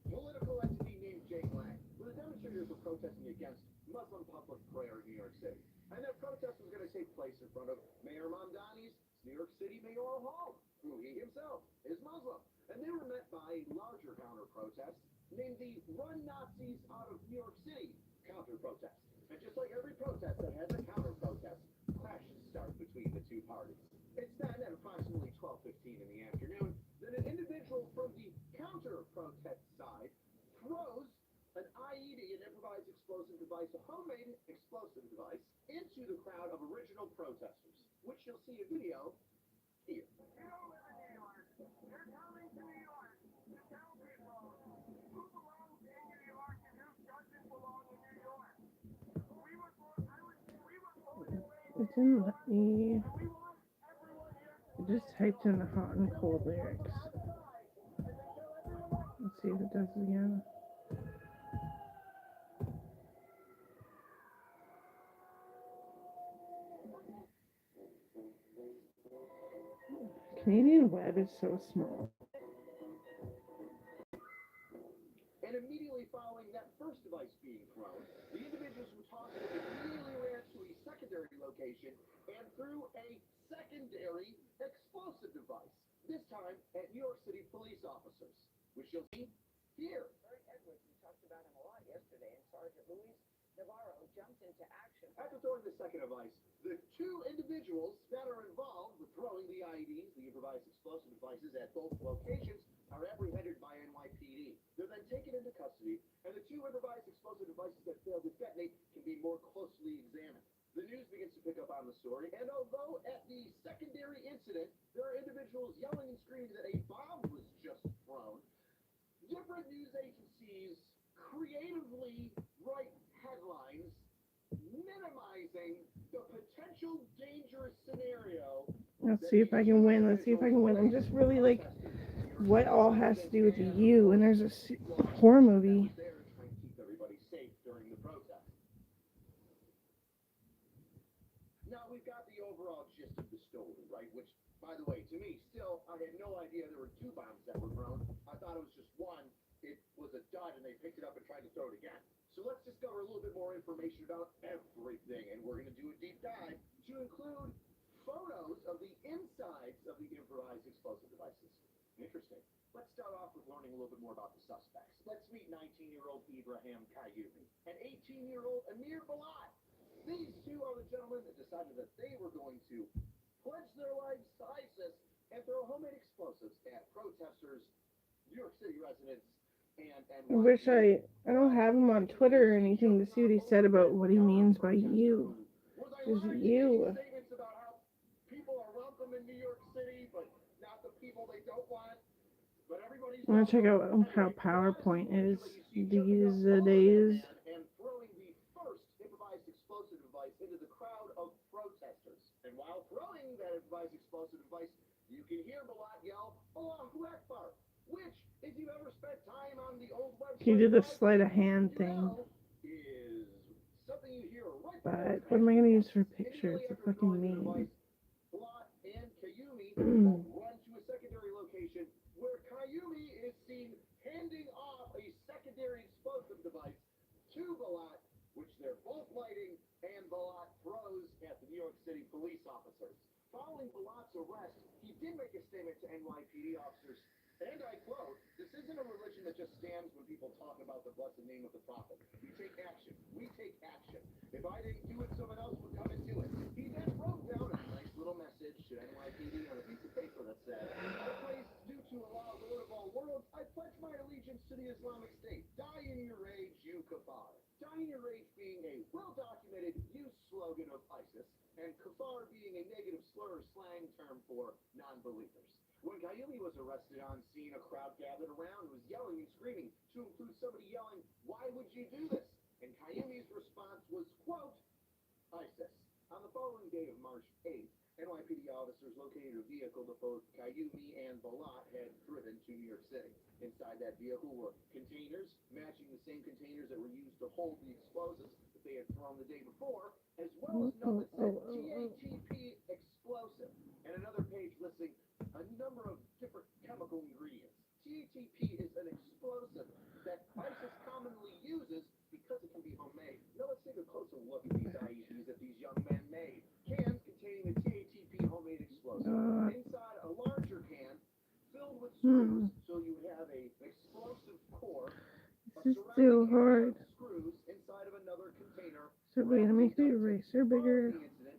political entity named Jake Lang, where the demonstrators were protesting against Muslim public prayer in New York City. And that protest was going to take place in front of Mayor Mamdani's New York City mayoral home, who he himself is Muslim. and they were met by a larger counter-protest named the Run Nazis Out of New York City counter-protest. And just like every protest that has a counter-protest, clashes start between the two parties. It's then at approximately 12:15 in the afternoon that an individual from the counter-protest side throws an IED, an improvised explosive device, a homemade explosive device, into the crowd of original protesters, which you'll see a video here. You don't live in New York. You're coming to New York to tell people who belongs in New York and who doesn't belong in New York. We were born and raised. It didn't let me. We want everyone here I just typed in the hot and cold lyrics. Let's see if it does it again. Canadian web is so small. And immediately following that first device being thrown, the individuals who tossed it immediately ran to a secondary location and threw a secondary explosive device, this time at New York City police officers, which you'll see here. Bert Edwards, we talked about him a lot yesterday, and Sergeant Luis Navarro jumped into action. After throwing the second device, the two individuals that are involved with throwing the IEDs, the improvised explosive devices, at both locations are apprehended by NYPD. They're then taken into custody, and the two improvised explosive devices that failed to detonate can be more closely examined. The news begins to pick up on the story, and although at the secondary incident, there are individuals yelling and screaming that a bomb was just thrown, different news agencies creatively write headlines minimizing the potential dangerous scenario. Let's see if I can win. Let's see if I can win. I'm just really like, what all has to do with you? And there's a horror movie. There to try and keep everybody safe during the protest. Now we've got the overall gist of the story, right? Which, by the way, to me, still, I had no idea there were two bombs that were thrown. I thought it was just one. It was a dud, and they picked it up and tried to throw it again. So let's discover a little bit more information about everything, and we're going to do a deep dive to include photos of the insides of the improvised explosive devices. Interesting. Let's start off with learning a little bit more about the suspects. Let's meet 19-year-old Ibrahim Kayumi and 18-year-old Amir Balat. These two are the gentlemen that decided that they were going to pledge their lives to ISIS and throw homemade explosives at protesters, New York City residents, and I wish I don't have him on Twitter or anything to see what he said about what he means by you. Just you. Statements about how people are welcome in New York City, but not the people they don't want. But everybody's I'm gonna check out how PowerPoint is these days. and throwing the first improvised explosive device into the crowd of protesters. And while throwing that improvised explosive device, you can hear Balat yell, "Allahu Akbar," which, if you've ever spent time on the old website, He did the sleight of hand thing. is something you hear right But what am I gonna use for pictures? It's fucking mean. Balat and Kayumi run to a secondary location where Kayumi is seen handing off a secondary explosive device to Balat, which they're both lighting, and Balat throws at the New York City police officers. Following Balat's arrest, he did make a statement to NYPD officers, and I quote, "This isn't a religion that just stands when people talk about the blessed name of the prophet. We take action. We take action. If I didn't do it, someone else would come and do it." He then wrote down a nice little message to NYPD on a piece of paper that said, "I place due to Allah, Lord of all worlds, I pledge my allegiance to the Islamic State. Die in your rage, you kafar." Die in your rage being a well-documented use slogan of ISIS, and kafar being a negative slur or slang term for non-believers. When Kayumi was arrested on scene, a crowd gathered around and was yelling and screaming, to include somebody yelling, "Why would you do this?" And Kayumi's response was, quote, "ISIS." On the following day of March 8th, NYPD officers located a vehicle that both Kayumi and Balat had driven to New York City. Inside that vehicle were containers matching the same containers that were used to hold the explosives that they had thrown the day before, as well as note that said TATP explosive, and another page listing a number of different chemical ingredients. TATP is an explosive that ISIS commonly uses because it can be homemade. Now let's take a closer look at these IEDs that these young men made. Cans containing the TATP homemade explosive. Inside a larger can filled with screws, so hard. Screws inside of another container. So we're gonna make the eraser bigger. Following the incident,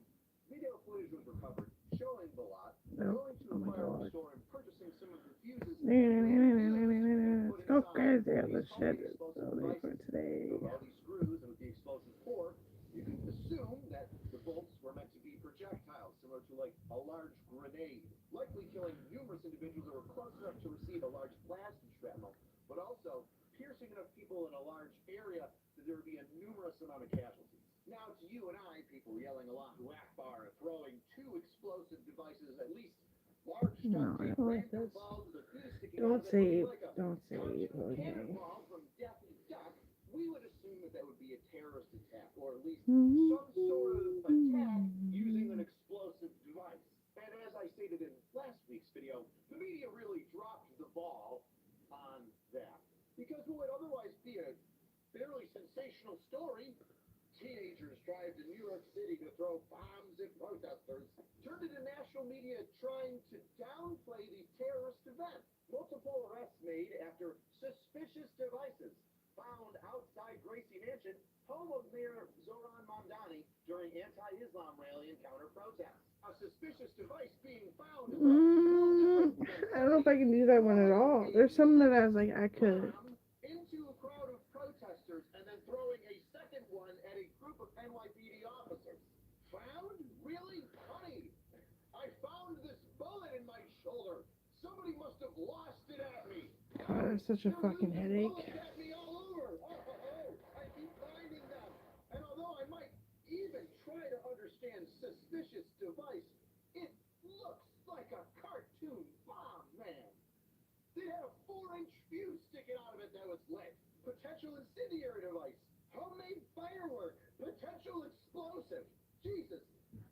video footage was recovered showing the lot No. going to Oh a my firearms god. store and purchasing some of the fuses. Let's go crazy on this shit. All day for today. Of all these screws and with the explosive core, you can assume that the bolts were meant to be projectiles, similar to like a large grenade, likely killing numerous individuals that were close enough to receive a large plastic shrapnel, but also piercing enough people in a large area that there would be a numerous amount of casualties. Now to you and I, people yelling Allahu Akbar and throwing two explosive devices, at least large No, I don't like this. Don't say it. Don't say it. Okay. Cannonball from Daffy Duck, we would assume that that would be a terrorist attack, or at least Mm-hmm. some sort of attack using an explosive device. And as I stated in last week's video, the media really dropped the ball on that. Because what would otherwise be a fairly sensational story, teenagers drive to New York City to throw bombs at protesters, turned into national media trying to downplay the terrorist event. Multiple arrests made after suspicious devices found outside Gracie Mansion, home of Mayor Zoran Mamdani, during anti-Islam rally and counter-protests. A suspicious device being found. I don't know if I can do that one at all. There's some that I was like, I could. Into a crowd of protesters and then throwing a second one at a group of NYPD officers. Found? Really? Honey, I found this bullet in my shoulder. Somebody must have lost it at me. God, that's such a fucking headache. Bullets at me all over. I keep finding them. And although I might even try to understand suspicious device, it looks like a cartoon bomb, man. They had a 4-inch fuse sticking out of it that was lit. Potential incendiary device. Homemade firework. Potential explosive. Jesus.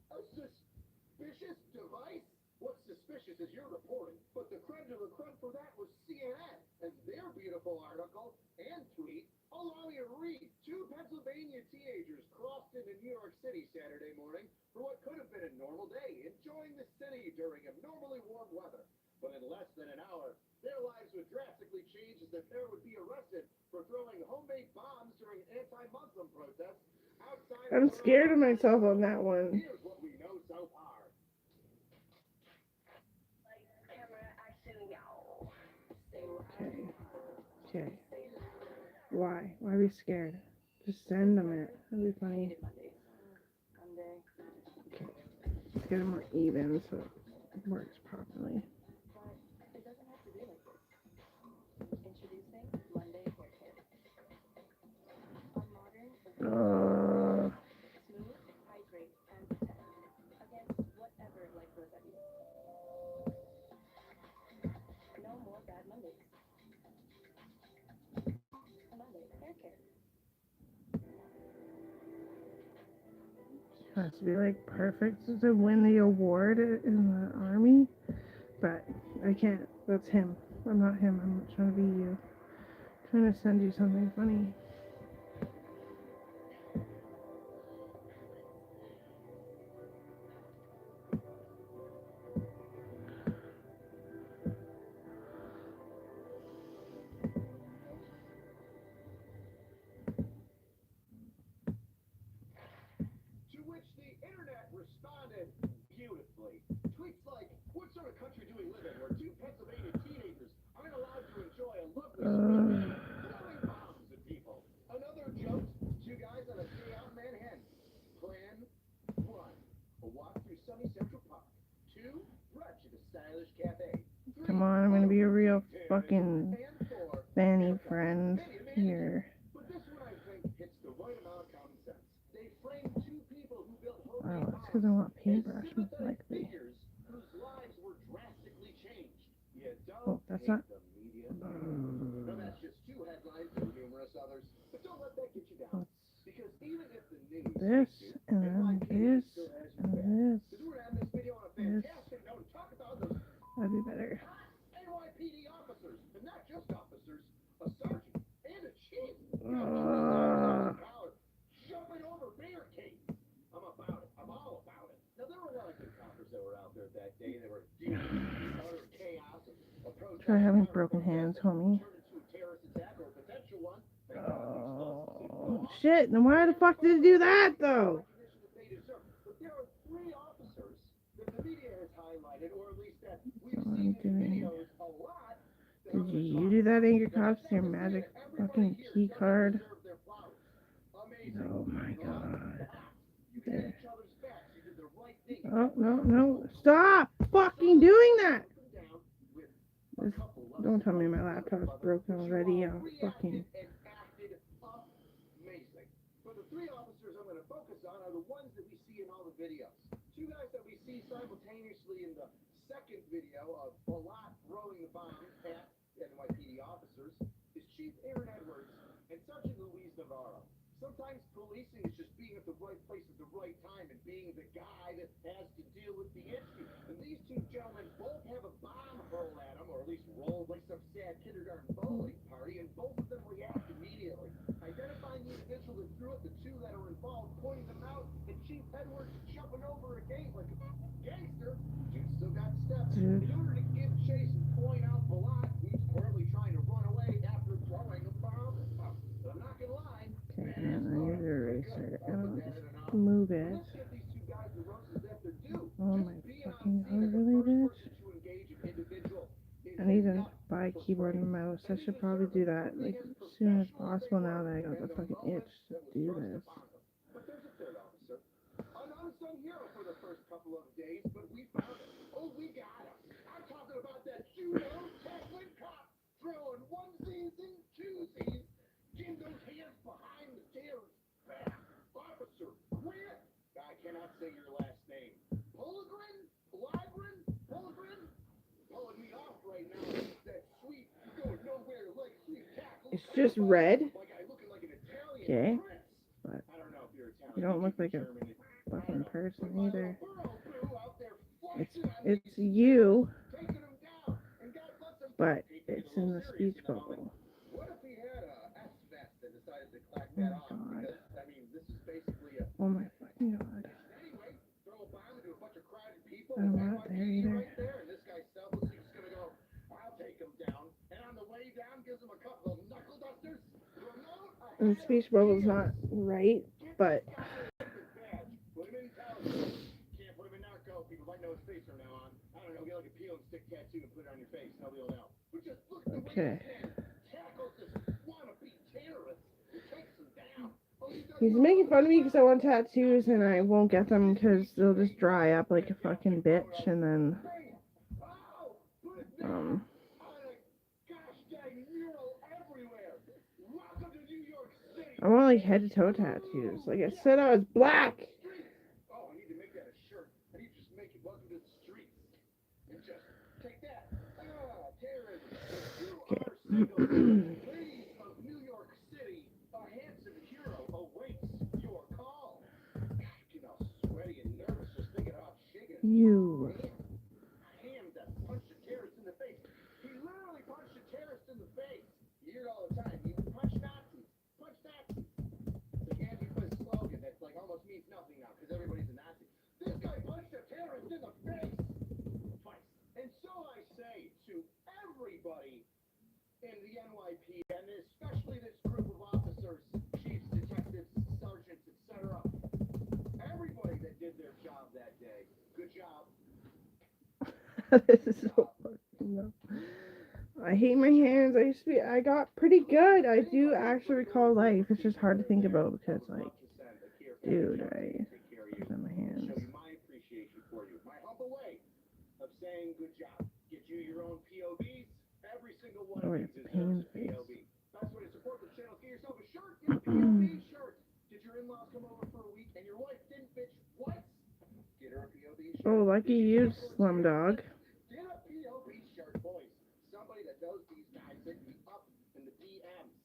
A suspicious device? What's suspicious is you're reporting. But the creme de la creme for that was CNN. And their beautiful article and tweet. Allow me to read. 2 Pennsylvania teenagers crossed into New York City Saturday morning for what could have been a normal day, enjoying the city during abnormally warm weather. But in less than an hour, their lives would drastically change as the pair would be arrested for throwing homemade bombs during anti-Muslim protests outside. I'm scared of myself on that one. Here's what we know so far. Like, camera, action, yow. Stay Okay. Okay. Why? Why are we scared? Just send them it. That'd be funny. Monday. Okay. Let's get it more even so it works properly. But it doesn't have to be like this. Introducing Monday Hair Care. A modern, smooth, hydrate, and protect against whatever life throws at you. No more bad Mondays. Monday Hair Care. Has to be like perfect to win the award in the army, but I can't. That's him. I'm not him. I'm not trying to be you. I'm trying to send you something funny. To which the internet responded beautifully. Tweets like, what sort of country do we live in where 2 Pennsylvania teenagers aren't allowed to enjoy a lovely spring day throwing bombs at people? Another joke, 2 guys on a day out in Manhattan. Plan 1, a walk through sunny Central Park. 2, brunch at a stylish cafe. 3, Come on, I'm gonna be a real fucking and 4, Fanny friend here. but this one I think hits the right amount of common sense. They framed 2 people who built homemade Oh, it's because I want paintbrush, most likely. figures whose lives were drastically changed. You Oh, don't that's hate not- the media. No, that's just 2 headlines and numerous others. But don't let that get you down. Because even if the news This hates you, and then NYPD this still has you and back. this. Because we're gonna end this video on a This. fantastic note. Talk about those That'd be better. NYPD officers, and not just officers, a sergeant and a chief. Jumping over barricades. I'm about it. I'm all about it. Now there were a lot of good coppers that were out there that day. They were dealing with utter chaos. A protest Try having broken hands, homie. turned into a terrorist attack or a potential one. Thank God these shit, then why the fuck did it do that, though? But there are 3 officers that the media has highlighted, or at least that we've So seen I'm in doing... videos a lot. that Did are the you top do that in your ones. cops, your magic fucking key card? Amazing. Oh my god. You There. had each other's backs. You did the right thing. Oh, no. Stop fucking doing that! This, don't tell me my laptop's broken already. I'm fucking... Amazing. But the 3 officers I'm going to focus on are the ones that we see in all the videos. 2 guys that we see simultaneously in the second video of Balat throwing the bomb at NYPD officers is Chief Aaron Edwards and Sergeant Luis Navarro. Sometimes policing is just being at the right place at the right time and being the guy that has to deal with the issue. And these 2 gentlemen both have a bomb hurled at them, or at least rolled like some sad kindergarten bowling party, and both of them react immediately. Identifying the individual that threw it, the 2 that are involved, pointing them out, and Chief Edwards jumping over a gate like a gangster. Dude still got steps. In order to give chase and point out Balat, who's currently trying to run away after throwing a bomb. But I'm not gonna lie. Okay, and I need to erase it. And just move it. Let's give these 2 guys the roses that they're due. Oh my Just being fucking on god, scene as the really, first bitch? person to engage an individual is I need to enough buy a for keyboard and praise. mouse. I They should deserve probably it. do that Being like as as soon as professional as they possible now were that I got in the the fucking moment itch to that was do thrust this. upon them. But there's a 3rd officer, an unsung hero for the first couple of days, but we found him. Oh, we got him. I'm talking about that judo tackling cop throwing onesies and twosies. Getting those hands behind the terrorist's back. Officer Grant. I cannot say your last name. Polygrin? Polygrin? Pulling me off right now. That sweet, going nowhere, like sweet tackle. It's just red. Like I looking like an Italian Okay. prince. But I don't know if you're Italian. you don't look like a German. fucking person But my either. little burro boo out there It's flexing on it's these you, taking them down. And God bless them. but He can get it's a in little the serious speech in the moment. bubble. What if he had a S-vest and decided to clack Oh that my off? god. Because, I mean, this is basically a... Oh my fucking god. Anyway, throw a bomb into a bunch of crowded people. I'm with not there NYPD either. right there, and this guy's selflessly just gonna go, I'll take him down. And on the way down, gives him a couple of knuckle dusters. Remote ahead And the speech bubble's of not right, Get but this guy a badge. Put him in intelligence. Can't put him in narco. People might know his face from now on. I don't know. Get like a peel and stick tattoo and put it on your face. Nobody will know. But just look at the okay. way this man tackles this wannabe terrorist and takes him down. Oh, he does He's not making fun of me because I want understand. tattoos and I won't get them because they'll just dry up like a fucking bitch and then Oh, put it down. On a gosh dang mural everywhere. Welcome to New York City. I want like head to toe tattoos. Like I said, I was black. Oh, I need to make that a shirt. I need to just make it welcome to the streets. And just take that. Ah, terrorism. You are single. Ladies of New York City, a handsome hero awaits your call. Getting all sweaty and nervous just thinking about shaking. You. Hand that punched a terrorist in the face. He literally punched a terrorist in the face. You hear it all the time. He punch Nazis. Punch Nazis. It's like Antifa's slogan that like almost means nothing now because everybody's a Nazi. This guy punched a terrorist in the face twice. And so I say to everybody in the NYPD, and especially this group of officers, chiefs, detectives, sergeants, etc., everybody that did their job that day, good job. This is so fucking dumb. I hate my hands. I got pretty good. I do actually recall life. It's just hard to think about because like, dude, I look at my hands. Show you my appreciation for you. My humble way of saying good job. Get you your own POVs. Every single one Oh, of you it's a deserves pain a face. POV. Best way to support the channel, get yourself a shirt. Get a POV shirt. Did your in-laws come over for a week and your wife didn't bitch once? Get her a POV shirt. Oh, lucky you, Slumdog. Get a POV shirt, boys. Somebody that knows these guys hit me up in the DMs.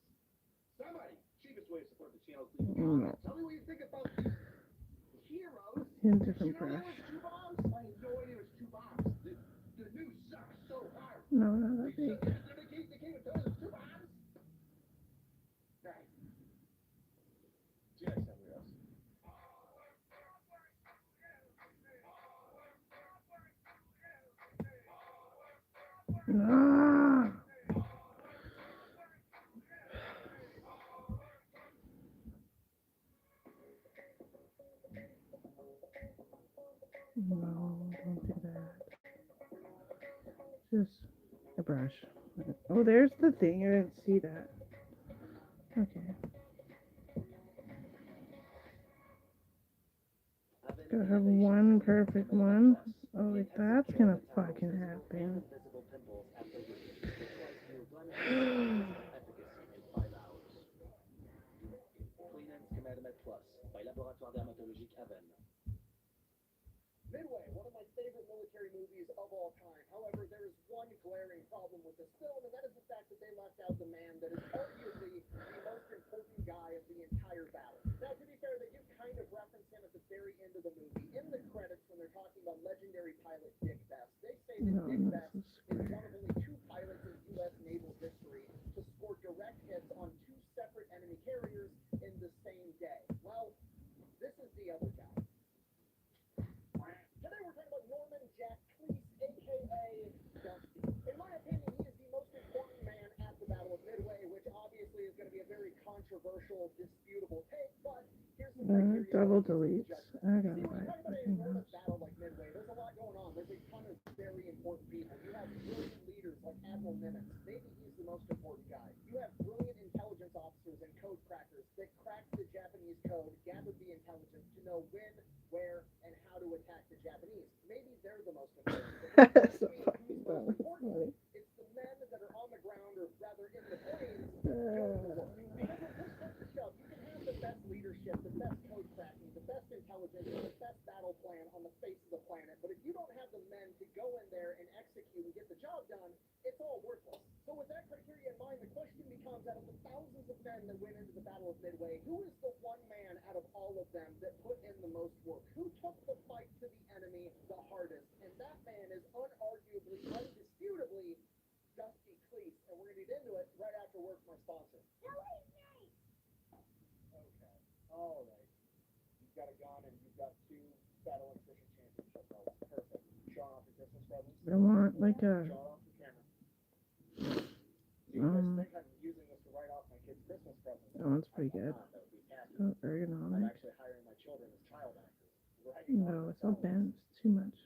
Somebody. Cheapest way to support the channel, please. No. Tell me what you think about these heroes. In Did you different know there brush. was 2 bombs? I had no idea there was 2 bombs. The news sucks so hard. No, not that They big. can't tell us there's 2 bombs. Right. Yeah, somewhere else. Ah. No, don't do that. Just a brush. Oh, there's the thing. I didn't see that. Okay. Gotta have one perfect one. Oh, if that's gonna fucking happen. Midway, one of my favorite military movies of all time. However, there is one glaring problem with this film, and that is the fact that they left out the man that is arguably the most important guy of the entire battle. Now, to be fair, they do kind of reference him at the very end of the movie. In the credits, when they're talking about legendary pilot Dick Best, they say that No, Dick this Best is is one square. of only two pilots in U.S. naval history to score direct hits on two separate enemy carriers in the same day. Well, this is the other guy. Today we're talking about Norman Jack Cleese, a.k.a. Dusty. In my opinion, he is the most important man at the Battle of Midway, which obviously is going to be a very controversial, disputable take, but here's the criteria. Double deletes. I See, gotta when buy you talk about an fucking enormous mouse. battle like Midway, there's a lot going on. There's a ton of very important people. You have brilliant leaders like Admiral Nimitz. Maybe he's the most important guy. You have brilliant intelligence officers and code crackers that cracked the Japanese code, gathered the intelligence to know when, where, and how to attack the Japanese. Maybe they're the most important. That's so fucking dumb. It's funny. It's the men that are on the ground, or rather in the planes, doing the work. Because when push comes to shove, you can have the best leadership, the best code cracking, the best intelligence, and the best battle plan on the face of the planet. But if you don't have the men to go in there and execute and get the job done, it's all worthless. So with that criteria in mind, the question becomes, out of the thousands of men that went into the Battle of Midway, who is the one man out of all of them that put in the most work? Who took the fight to the enemy the hardest? And that man is unarguably, undisputably, Dusty Cleese. And we're going to get into it right after word from our sponsor. Okay. All right. You've got a gun and you've got two battle electrician championship belts. Perfect. Showing off your Christmas presents. I want like a Showing off the camera. Do you guys think I'm using this to write off my kid's Christmas presents? that one's pretty good. That would be tacky. So I'm ergonomic. actually hiring my children as child actors. No, it's all bent. It's too much.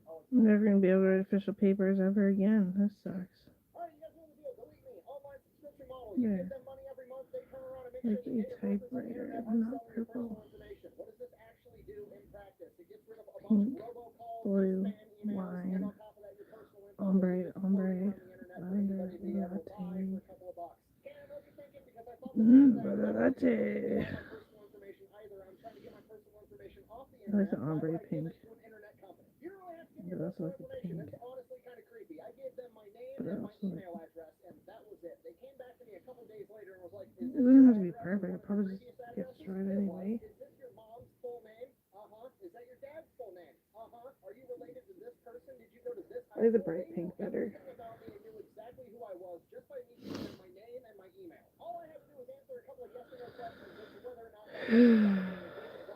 Oh, I'm never gonna be able to write official papers ever again. This sucks. all right, you guys know the deal. Delete me. Online subscription model. You Yeah. give them money every month. They turn around and make Like sure a that data brokers on the typewriter, internet not aren't selling your purple. personal information. What does this actually do in practice? It gets rid of a bunch Pink, of robocalls, blue, spam emails, wine, and on top of that, your personal info ombre, is just ombre, floating around the internet for lavender, anybody to be able to buy for latte. a couple of bucks. And I know what you're thinking, because I thought the same thing. Latte. My personal information either. I'm trying to get my personal information off the I like internet. the Why ombre would I give pink. it to an internet company? You don't really have to give But your I also personal like the information. pink. It's honestly kind of creepy. I gave them my name But I and my also like email address, and that was it. They came back to me a couple days later and was like, It is this doesn't your have to be address or perfect. one It of your probably just previous gets addresses? destroyed It was. anyway. Is this your mom's full name? Uh-huh. Is that your dad's full name? Uh-huh. Are you related to this person? Did you go to this high I like the school? bright They pink knew better. everything about me and knew exactly who I was just by me giving them my name and my email. All I had to do was answer a couple of yes or no questions as to whether or not that was.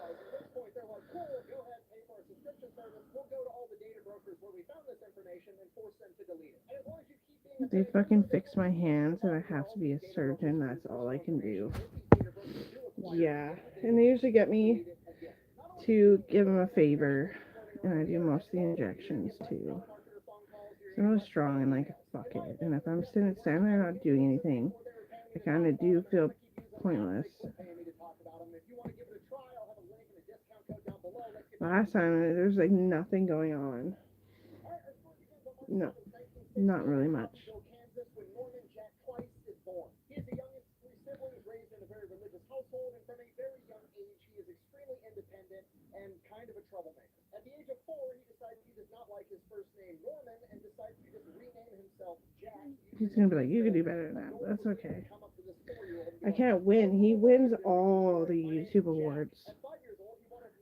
At this point, they're like, cool, go ahead, pay for a subscription service. We'll go to all the data brokers where we found this information and force them to delete it. And as long as you keep being a They bad fucking user, fix my hands and I have to be a surgeon. That's all I can do. Yeah. And they usually get me to give them a favor. And I do most of the injections too. So I'm really strong and like, fuck it. And if I'm standing there not doing anything, I kind of do feel pointless. Last time there's like nothing going on. No, not really much. He is the youngest of three siblings, raised in a very religious household, and from a very young age, he is extremely independent and kind of a troublemaker. At the age of 4, he decides he does not like his first name Norman and decides to just rename himself Jack. He's gonna be like, you can do better than that. That's okay. I can't win. He wins all the YouTube awards.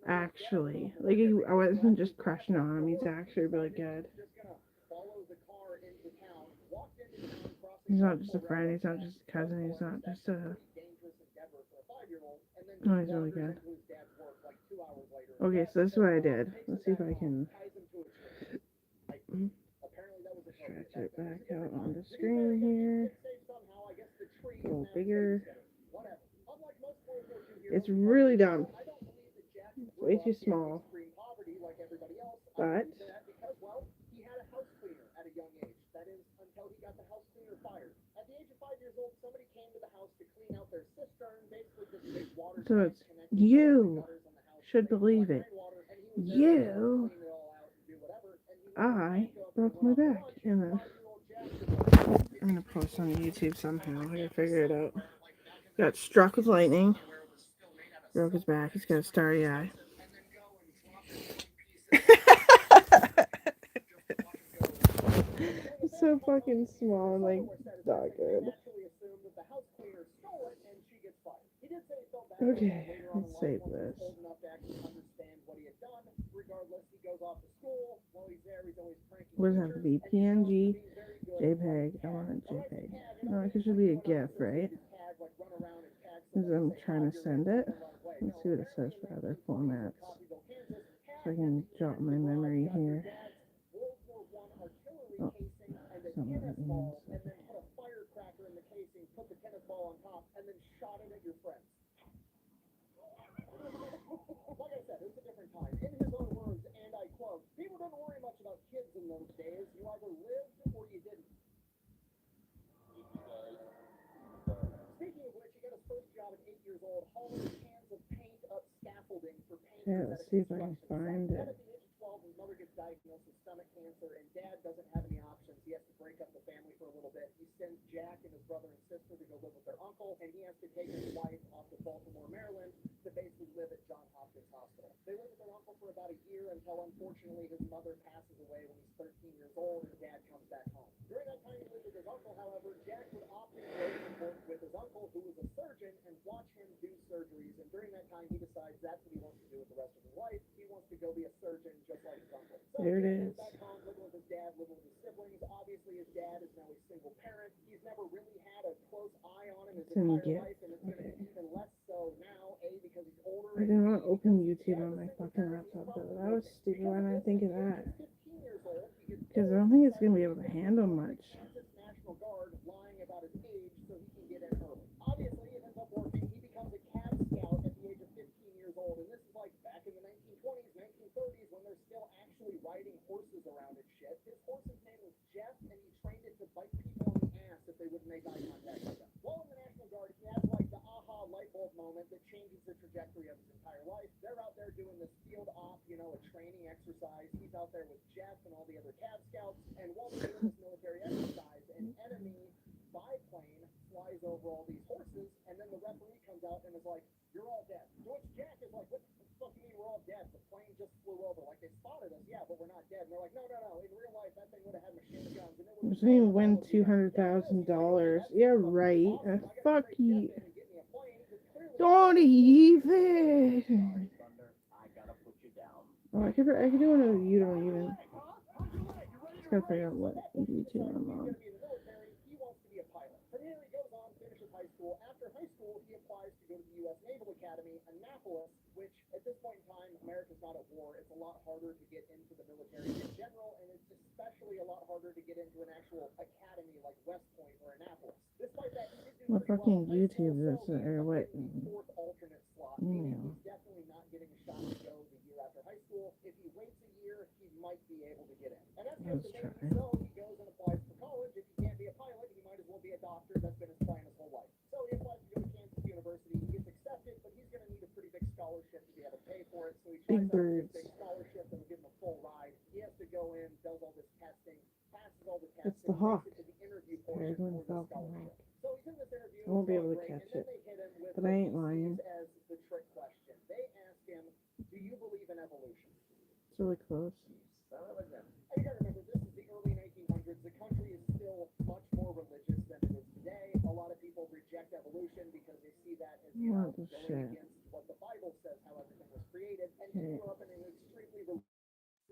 Actually, like I wasn't just crushing on him. He's actually really good. He's not just a friend. He's not just a cousin. He's not just a. Oh, he's really good. Okay, so this is what I did. Let's see if I can stretch it back out on the screen here. A little bigger. It's really dumb. It's way too small. But knew that because, well, he had a house cleaner at a young age. That is, until he got the house cleaner fired. At the age of 5 years old, somebody came to the house to clean out their cistern, basically this big water so tank it's connected to you the gutters on the house. should They believe collect it. rainwater, and he was there to You, clean it all out and do whatever. And he I woke up broke and my went back, off to lunch, and then 5-year-old Jack was like, I'm gonna post on YouTube somehow. I gotta figure it out. Got struck with lightning, broke his back. He's got a starry eye. It's so fucking small and like not good. Okay, let's save this. What does it have to be? PNG, JPEG. I want a JPEG. No, it should be a GIF, right? Because I'm trying to send it. Let's see what it says for other formats. So I can jot my memory here. Oh, some of it means. Like I said, it was a different time. In his own words, and I quote, people didn't worry much about kids in those days. You either lived or you didn't. Speaking of which, he got his first job at 8 years old, hauling cans of paint up scaffolding for paint. Yeah, let's see if I can find Then it. at the age of 12, his mother gets diagnosed with stomach cancer, and Dad doesn't have any options. He has to break up the family for a little bit. He sends Jack and his brother and sister to go live with their uncle, and he has to take his wife off to Baltimore, Maryland, to basically live at Johns Hopkins Hospital. They live with their uncle for about a year until, unfortunately, his mother passes away when he's 13 years old, and Dad comes back home. During that time he lived with his uncle, however, Jack would often go to work with his uncle, who was a surgeon, and watch him do surgeries. And during that time, he decides that's what he wants to do with the rest of his life. He wants to go be a surgeon just like his uncle. So There it Jack is. goes back home, living with his dad, living with his siblings. Obviously, his dad is now a single parent. He's never really had a close eye on him his It's in entire GIF. life, and it's going to be even less so now, A, because he's older. I didn't want to open YouTube on my fucking laptop though. That was stupid. Why didn't I think of that? Because I don't think it's gonna be able to handle much. National Guard lying about his age so he can get in early. Obviously, it ends up working. He becomes a Cab Scout at the age of 15 years old, and this is like back in the 1920s, 1930s, when they're still actually riding horses around and shit. His horse's name was Jeff, and he trained it to bite people in the ass if they wouldn't make eye contact with him. While in the National Guard, he has like the aha light bulb moment that changes the trajectory of his entire life. They're out there doing this field op, a training exercise. He's out there with Jeff and all the other Cab Scouts, and while they're doing this military exercise, an enemy biplane flies over all these horses, and then the referee comes out and is like, "You're all dead." To which Jack is like, "What the fuck do you mean we're all dead? The plane just flew over. Like, they spotted us, yeah, but we're not dead." And they're like, "No. In real life, that thing would have had machine guns, and it I'm would have..." saying win $200,000. Yeah, right. Fuck you. Don't even. Oh, I could do one of you don't even. Just gotta figure out what YouTube I'm on. He wants to be a pilot. From here he goes on, finishes high school. After high school, he applies to go to the U.S. Naval Academy, Annapolis, which at this point in time, America's not at war. It's a lot harder to get into the military in general, and it's especially a lot harder to get into an actual academy like West Point or Annapolis. Despite that, he did do What pretty fucking well in high YouTube school, is so this, or what? fourth alternate slot, Email. meaning he's definitely not getting a shot to go the year after high school. If he waits a year, he might be able to get in. And that's Let's just the try. way. So he goes and applies for college. If he can't be a pilot, he might as well be a doctor. That's been his plan his whole life. So he applies to go to Kansas University. He gets accepted, but he's going to need a pretty big scholarship to be able to pay for it. So he tries Big out this birds. big scholarship that will give him a full ride. He has to go in, does all this testing, passes all the testing, It's the hawk. makes it to the interview portion Peregrine for the falcon scholarship. So he's in this interview. I won't be it's able to going great, catch and it, then they hit him with but what I ain't he lying. sees as the trick question. They ask him, "Do you believe in evolution?" It's really close. Son of a gun. And you gotta remember, this is the early 1900s. The country is still much more religious than it is today. A lot of people reject evolution because they see that as, What the going shit? against what the Bible says, how everything was created. And Okay. he grew up in an extremely religious.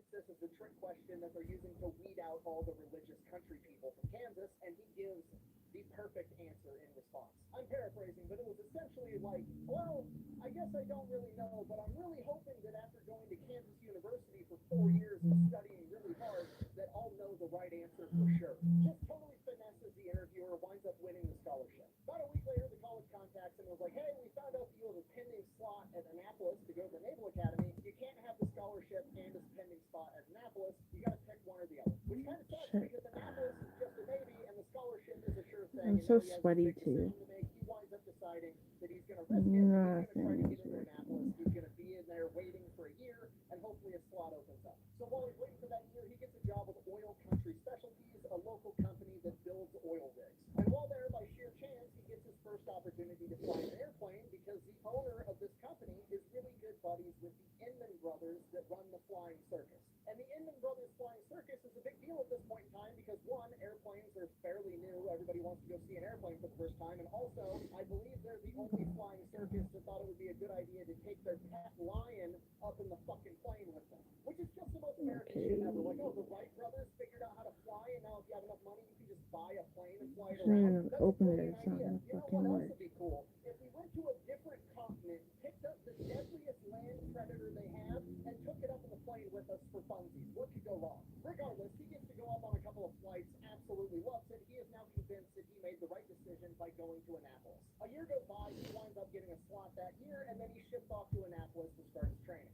This is the trick question that they're using to weed out all the religious country people from Kansas, and he gives the perfect answer in response. I'm paraphrasing, but it was essentially like, "Well, I guess I don't really know, but I'm really hoping that after going to Kansas University for 4 years and studying really hard, that I'll know the right answer for sure." Just totally finesses the interviewer, winds up winning the scholarship. About a week later, the college contacts him and was like, "Hey, we found out that you have a pending slot at Annapolis to go to the Naval Academy. You can't have the scholarship and this pending spot at Annapolis. Which kind of sucks Shit. because Annapolis is just a maybe and the scholarship is a sure thing. I'm and so now he has a sweaty big decision too. to make. He winds up deciding that he's going to risk it. And he's going to try to Nothing get is into working. Annapolis. He's going to be in there waiting for a year and hopefully a slot opens up. So while he's waiting for that year, he gets a job with Oil Country Specialties, a local company that builds oil rigs. And while there, by sheer chance, he gets his first opportunity to fly an airplane because the owner of this company is really good buddies with the Inman brothers that run the flying circus. And the Inman Brothers Flying Circus is a big deal at this point in time because, one, airplanes are fairly new. Everybody wants to go see an airplane for the first time. And also, I believe they're the only flying circus that thought it would be a good idea to take their pet lion up in the fucking plane with them. Which is just the most American shit ever. Like, oh, the Wright brothers figured out how to fly, and now if you have enough money, you can just buy a plane and fly it Shouldn't around. even That's a open it. brilliant It's not idea. gonna You know fucking what else work. would be cool? If we went to a different continent, picked up the deadliest land predator they have, and took it up in the plane with us for funsies. What could go wrong? Regardless, he gets to go up on a couple of flights, absolutely loves it. He is now convinced that he made the right decision by going to Annapolis. A year goes by, he winds up getting a slot that year, and then he ships off to Annapolis to start his training.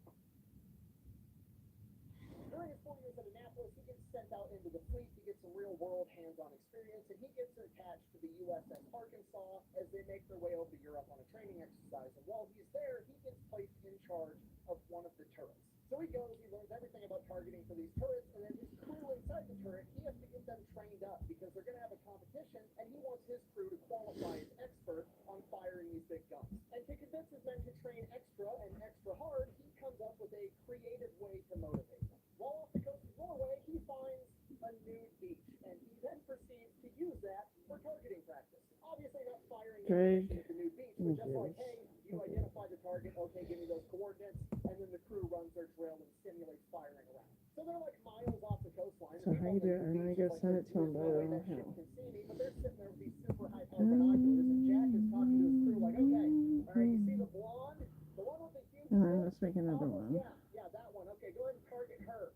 During his 4 years at Annapolis, he gets sent out into the fleet to get some real-world hands-on experience, and he gets attached to the USS Arkansas as they make their way over to Europe on a training exercise. And while he's there, he gets placed in charge of one of the turrets. So he goes, he learns everything about targeting for these turrets, and then his crew inside the turret, he has to get them trained up because they're going to have a competition, and he wants his crew to qualify as expert on firing these big guns. And to convince his men to train extra and extra hard, he comes up with a creative way to motivate them. While off the coast of Norway, he finds a nude beach, and he then proceeds to use that for targeting practice. Obviously not firing Greg. at the nude beach, but just like, hey, you identify the target, okay, give me those coordinates, and then the crew runs their drill and simulates firing around. So they're like miles off the coastline. So how you do it? And I go send it to him, but I don't know how. Can see me, but they're sitting there with these super high-powered binoculars, and Jack is talking to his crew like, okay, all right, you see the blonde? The one with the huge And then let's make another one. Yeah, that one. Okay, go ahead and target her.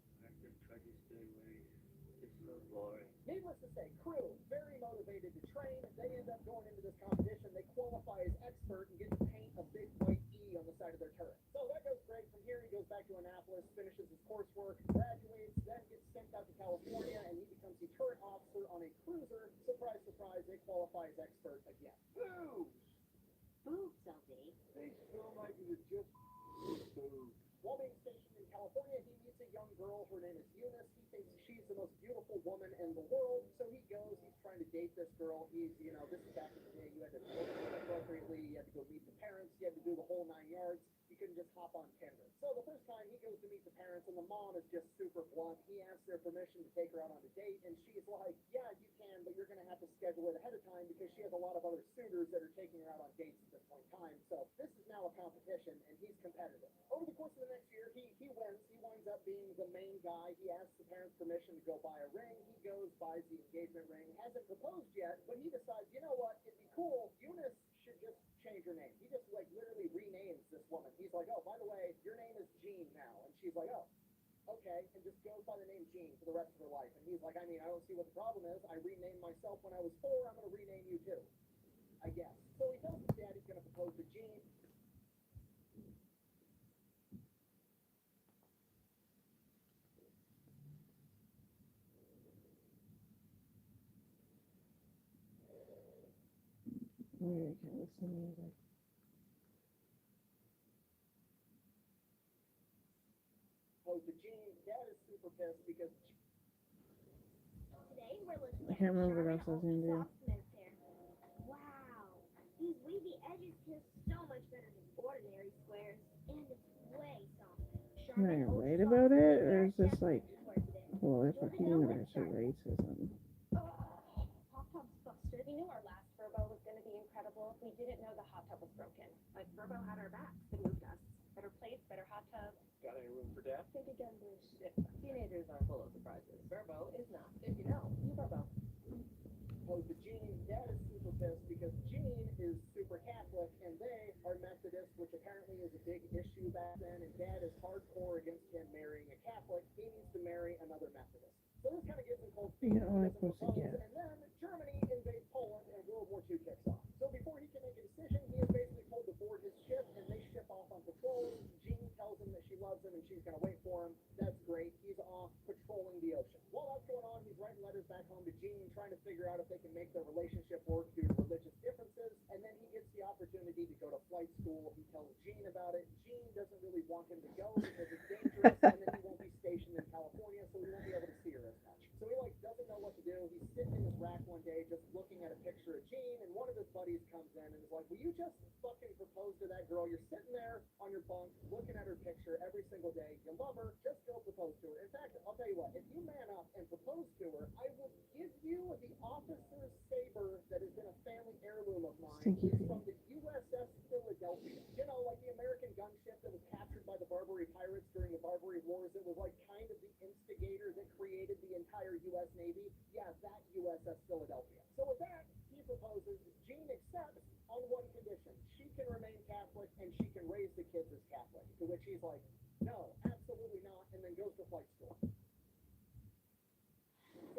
Needless to say, crew, very motivated to train. They end up going into this competition. They qualify as expert and get to paint a big white E on the side of their turret. So that goes great. From here, he goes back to Annapolis, finishes his coursework, graduates, then gets sent out to California, and he becomes the turret officer on a cruiser. Surprise, surprise, they qualify as expert again. Boobs! Boobs, LD. They feel like you just boobs. While being stationed in California, he meets a young girl. Her name is Eunice. He thinks she's the most beautiful woman in the world. So he goes, he's trying to date this girl. He's, you know, this is back in the day. You had to look appropriately. You had to go meet the parents. You had to do the whole 9 yards. You couldn't just hop on Tinder. So the first time he goes to meet the parents, and the mom is just super blunt. He asks their permission to take her out on a date, and she's like, yeah, you can, but you're going to have to schedule it ahead of time because she has a lot of other suitors that are taking her out on dates at this point in time. So this is now a competition, and he's competitive. Over the course of the next year, he wins. He winds up being the main guy. He asks the parents permission to go buy a ring. He goes, buys the engagement ring. Hasn't proposed yet, but he decides, you know what, it'd be cool. Eunice should just change her name. He just, like, literally renames this woman. He's like, oh, by the way, your name is Jean now. And she's like, oh, okay, and just goes by the name Jean for the rest of her life. And he's like, I mean, I don't see what the problem is. I renamed myself when I was 4. I'm going to rename you too, I guess. So he tells his dad he's going to propose to Jean. Maybe I can't listen to music. Proposed to Jean. Dad is super pissed because Today we're looking I at can't remember what Charmin else I was gonna do. Soft Smooth Hair. Wow, these wavy edges feel so much better than ordinary squares, and it's way softer. Am I Charmin right Ultra about Soft it, Smooth or Hair is this definitely like, worth it. well, if fucking universe or racism? Hot tub's busted. We knew our last Furbo was going to be incredible. We didn't know the hot tub was broken. But Furbo had our backs. They moved us. Better place, better hot tub. got any room for Dad? Think again, Bruce. Teenagers are full of surprises. Furbo is not. If you know, you Furbo. Proposed to Jean. Dad is super pissed because Jean is super Catholic and they are Methodist, which apparently is a big issue back then. And Dad is hardcore against him marrying a Catholic. He needs to marry another Methodist. So this kind of gives him cold feet. Yeah, what am I supposed to get? And then Germany invades Poland and World War II kicks off. So before he can make a decision, he is basically told to board his ship and they ship off on patrol. Jean tells him that she loves him and she's going to wait for him. That's great. He's off patrolling the ocean. While that's going on, Thank you. is from the USS Philadelphia. You know, like the American gunship that was captured by the Barbary pirates during the Barbary Wars. It was like kind of the instigator that created the entire U.S. Navy. Yeah, that USS Philadelphia. So with that, he proposes Jean accepts on one condition. She can remain Catholic and she can raise the kids as Catholic. To which he's like, no, absolutely not, and then goes to flight school.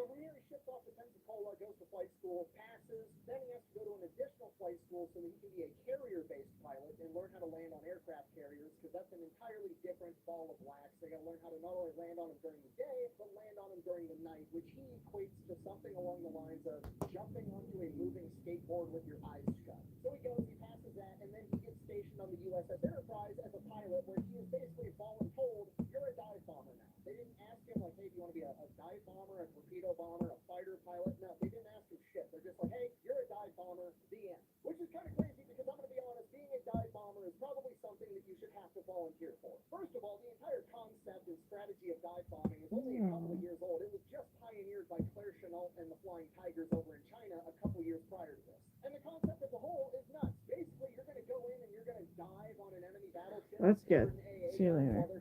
So Ranieri ships off to Pensacola, goes to flight school, passes, then he has to go to an additional flight school so that he can be a carrier-based pilot and learn how to land on aircraft carriers, because that's an entirely different ball of wax. They got to learn how to not only land on them during the day, but land on them during the night, which he equates to something along the lines of jumping onto a moving skateboard with your eyes shut. So he goes, he passes that, and then he gets stationed on the USS Enterprise as a pilot, where he is basically voluntold, you're a dive bomber now. They didn't ask him, like, hey, do you want to be a dive bomber, a torpedo bomber, a fighter pilot? No, they didn't ask him shit. They're just like, hey, you're a dive bomber, the end. Which is kind of crazy, because I'm going to be honest, being a dive bomber is probably something that you should have to volunteer for. First of all, the entire concept and strategy of dive bombing is only a couple of years old. It was just pioneered by Claire Chennault and the Flying Tigers over in China a couple years prior to this. And the concept as a whole is nuts. Basically, you're going to go in and you're going to dive on an enemy battleship. That's good. or an AA See you later. while they're